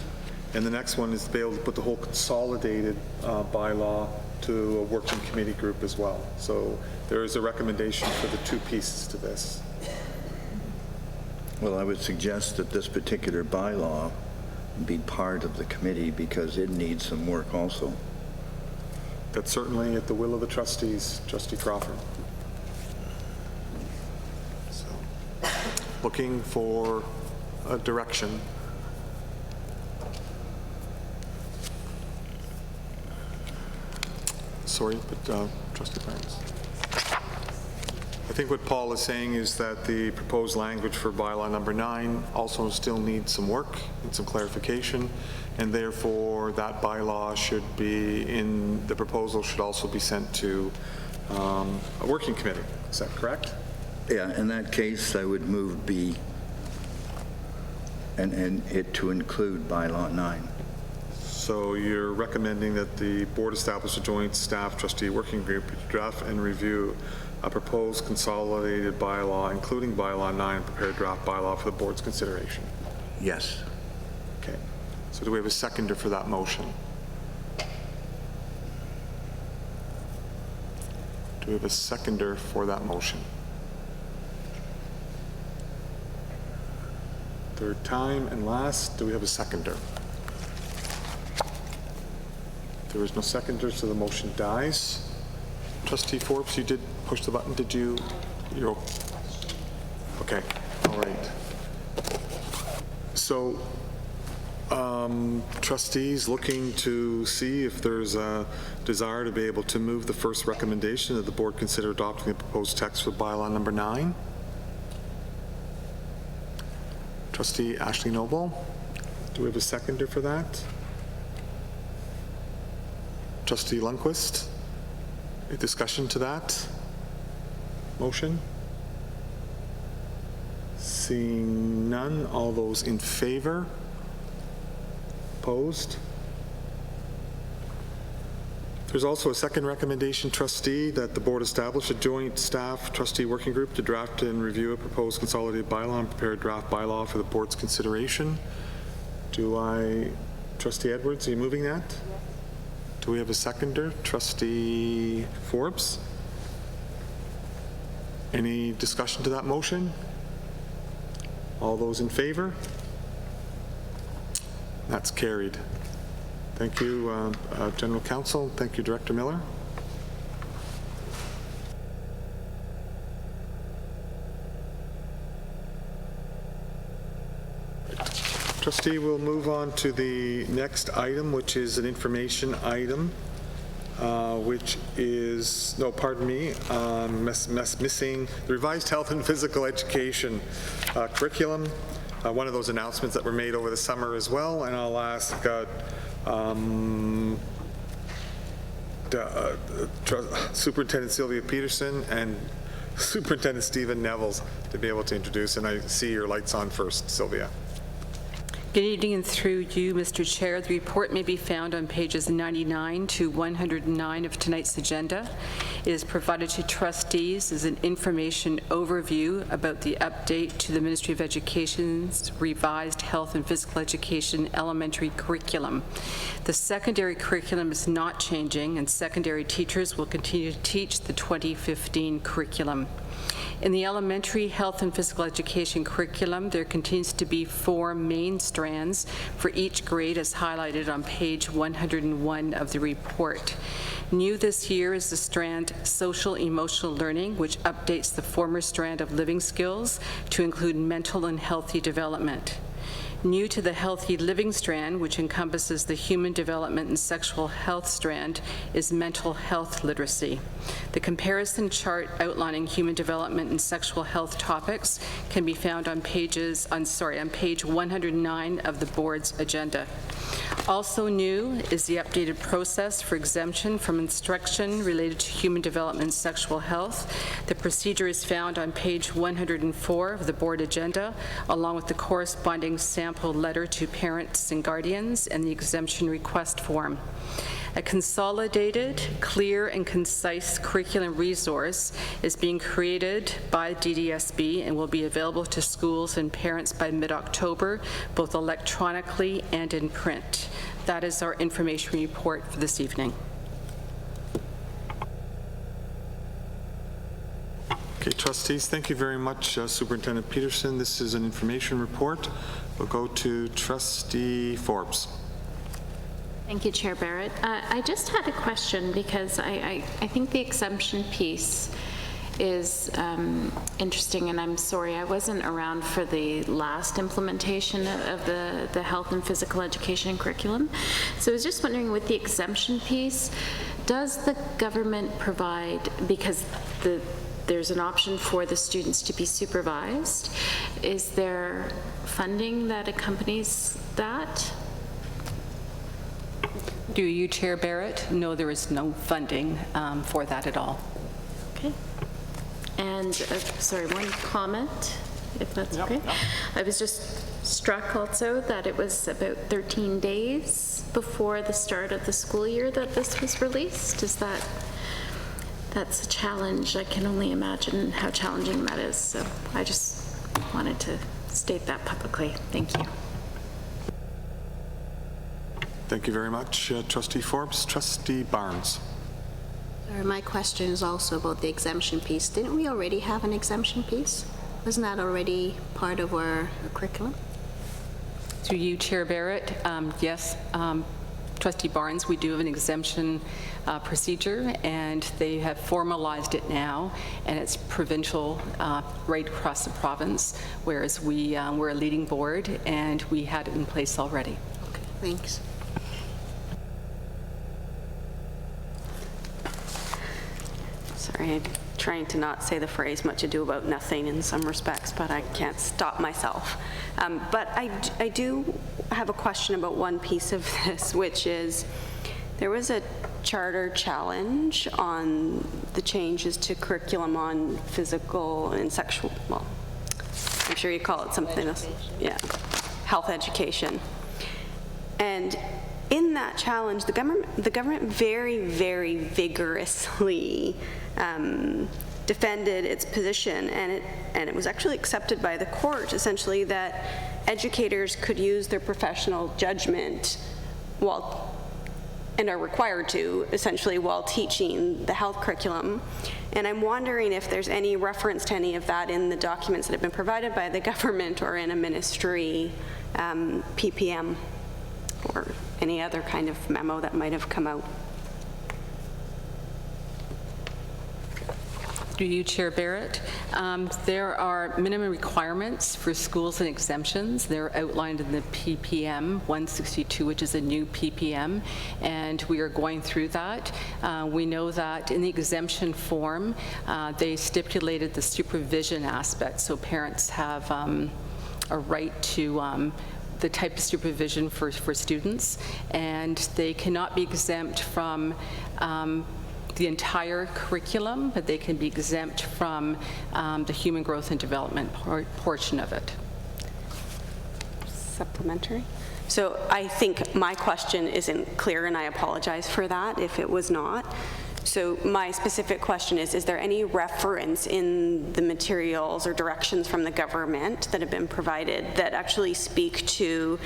And the next one is to be able to put the whole consolidated bylaw to a working committee group as well. So there is a recommendation for the two pieces to this. Well, I would suggest that this particular bylaw be part of the committee because it needs some work also. That's certainly at the will of the trustees, Trustee Crawford. So, looking for a direction. Sorry, but Trustee Barnes. I think what Paul is saying is that the proposed language for bylaw number 9 also still needs some work and some clarification, and therefore that bylaw should be in the proposal should also be sent to a working committee. Is that correct? Yeah, in that case, I would move B and it to include bylaw 9. So you're recommending that the board establish a joint staff trustee working group to draft and review a proposed consolidated bylaw, including bylaw 9, prepared draft bylaw for the board's consideration. Yes. Okay. So do we have a seconder for that motion? Do we have a seconder for that motion? Third time and last, do we have a seconder? There is no seconder, so the motion dies. Trustee Forbes, you did push the button. Did you? You're okay. All right. So, trustees looking to see if there's a desire to be able to move the first recommendation that the board consider adopting the proposed text for bylaw number 9. Trustee Ashley Noble, do we have a seconder for that? Trustee Lundquist, a discussion to that motion? Seeing none, all those in favor? Opposed? There's also a second recommendation, trustee, that the board establish a joint staff trustee working group to draft and review a proposed consolidated bylaw and prepare a draft bylaw for the board's consideration. Trustee Edwards, are you moving that? Yes. Do we have a seconder? Trustee Forbes? Any discussion to that motion? All those in favor? That's carried. Thank you, General Counsel. Thank you, Director Miller. Trustee, we'll move on to the next item, which is an information item, which is, no, pardon me, missing the revised health and physical education curriculum. One of those announcements that were made over the summer as well, and I'll ask Superintendent Sylvia Peterson and Superintendent Stephen Nevels to be able to introduce, and I see your lights on first, Sylvia. Good evening, and through you, Mr. Chair, the report may be found on pages 99 to 109 of tonight's agenda. It is provided to trustees as an information overview about the update to the Ministry of Education's revised health and physical education elementary curriculum. The secondary curriculum is not changing, and secondary teachers will continue to teach the 2015 curriculum. In the elementary health and physical education curriculum, there continues to be 4 main strands for each grade as highlighted on page 101 of the report. New this year is the strand social emotional learning, which updates the former strand of living skills to include mental and healthy development. New to the healthy living strand, which encompasses the human development and sexual health strand, is mental health literacy. The comparison chart outlining human development and sexual health topics can be found on page 109 of the board's agenda. Also new is the updated process for exemption from instruction related to human development and sexual health. The procedure is found on page 104 of the board agenda, along with the corresponding sample letter to parents and guardians and the exemption request form. A consolidated, clear, and concise curriculum resource is being created by DDSB and will be available to schools and parents by mid-October, both electronically and in print. That is our information report for this evening. Okay, trustees, thank you very much, Superintendent Peterson. This is an information report. We'll go to Trustee Forbes. Thank you, Chair Barrett. I just had a question because I think the exemption piece is interesting, and I'm sorry I wasn't around for the last implementation of the health and physical education curriculum. So I was just wondering, with the exemption piece, does the government provide, because there's an option for the students to be supervised, is there funding that accompanies that? Do you, Chair Barrett? No, there is no funding for that at all. Okay. And, sorry, one comment, if that's okay. Yep. I was just struck also that it was about 13 days before the start of the school year that this was released. That's a challenge. I can only imagine how challenging that is. So I just wanted to state that publicly. Thank you. Thank you very much, Trustee Forbes. Trustee Barnes. My question is also about the exemption piece. Didn't we already have an exemption piece? Wasn't that already part of our curriculum? Through you, Chair Barrett, yes. Trustee Barnes, we do have an exemption procedure, and they have formalized it now, and it's provincial right across the province, whereas we're a leading board, and we had it in place already. Okay, thanks. Sorry, I'm trying to not say the phrase much ado about nothing in some respects, but I can't stop myself. But I do have a question about one piece of this, which is there was a charter challenge on the changes to curriculum on physical and sexual, well, I'm sure you call it something else. Yeah, health education. And in that challenge, the government very, very vigorously defended its position, and it was actually accepted by the court, essentially, that educators could use their professional judgment and are required to, essentially, while teaching the health curriculum. And I'm wondering if there's any reference to any of that in the documents that have been provided by the government or in a ministry PPM or any other kind of memo that might have come out. Through you, Chair Barrett. There are minimum requirements for schools and exemptions. They're outlined in the PPM 162, which is a new PPM, and we are going through that. We know that in the exemption form, they stipulated the supervision aspect, so parents have a right to the type of supervision for students, and they cannot be exempt from the entire curriculum, but they can be exempt from the human growth and development portion of it. Supplementary. So I think my question isn't clear, and I apologize for that if it was not. So my specific question is there any reference in the materials or directions from the government that have been provided that actually speak to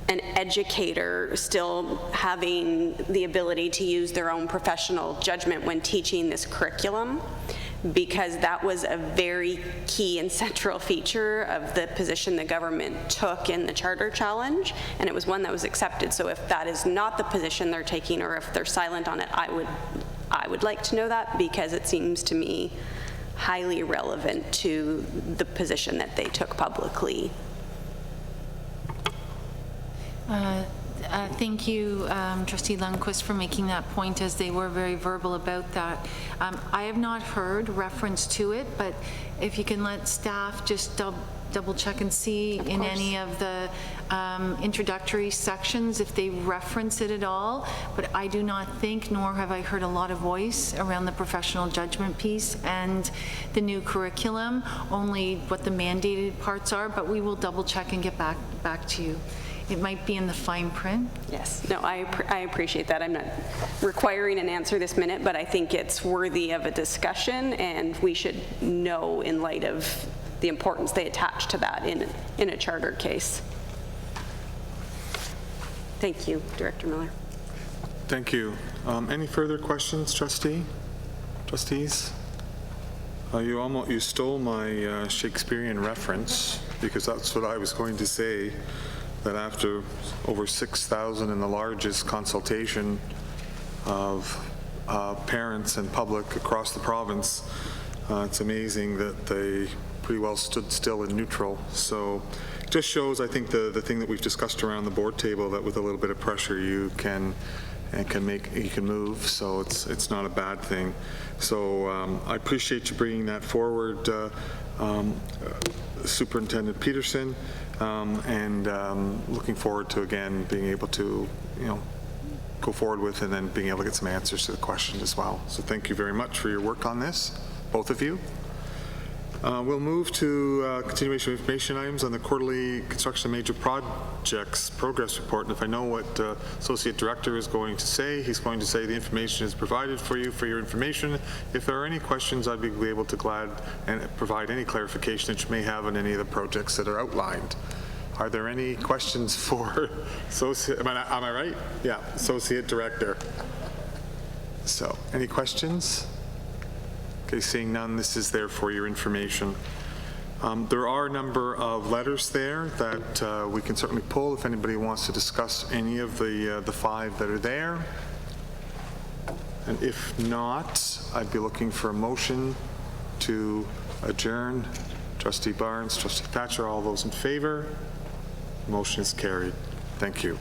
an educator still having the ability to use their own professional judgment when teaching this curriculum? Because that was a very key and central feature of the position the government took in the Charter Challenge, and it was one that was accepted. So if that is not the position they're taking, or if they're silent on it, I would like to know that, because it seems to me highly relevant to the position that they took publicly. Thank you, Trustee Lundquist, for making that point, as they were very verbal about that. I have not heard reference to it, but if you can let staff just double check and see in any of the introductory sections if they reference it at all. But I do not think, nor have I heard a lot of voice around the professional judgment piece and the new curriculum, only what the mandated parts are, but we will double check and get back to you. It might be in the fine print. Yes, no, I appreciate that. I'm not requiring an answer this minute, but I think it's worthy of a discussion, and we should know in light of the importance they attach to that in a charter case. Thank you, Director Miller. Thank you. Any further questions, trustees? You stole my Shakespearean reference, because that's what I was going to say, that after over 6,000 in the largest consultation of parents and public across the province, it's amazing that they pretty well stood still and neutral. So it just shows, I think, the thing that we've discussed around the board table, that with a little bit of pressure you can move. So it's not a bad thing. So I appreciate you bringing that forward, Superintendent Peterson, and looking forward to, again, being able to, go forward with, and then being able to get some answers to the questions as well. So thank you very much for your work on this, both of you. We'll move to continuation of information items on the quarterly construction of major projects progress report. And if I know what Associate Director is going to say, he's going to say the information is provided for you for your information. If there are any questions, I'd be able to provide any clarification that you may have on any of the projects that are outlined. Are there any questions for Associate, am I right? Yeah, Associate Director. So, any questions? Okay, seeing none, this is there for your information. There are a number of letters there that we can certainly pull if anybody wants to discuss any of the 5 that are there. And if not, I'd be looking for a motion to adjourn. Trustee Barnes, Trustee Thatcher, all those in favor? Motion is carried. Thank you.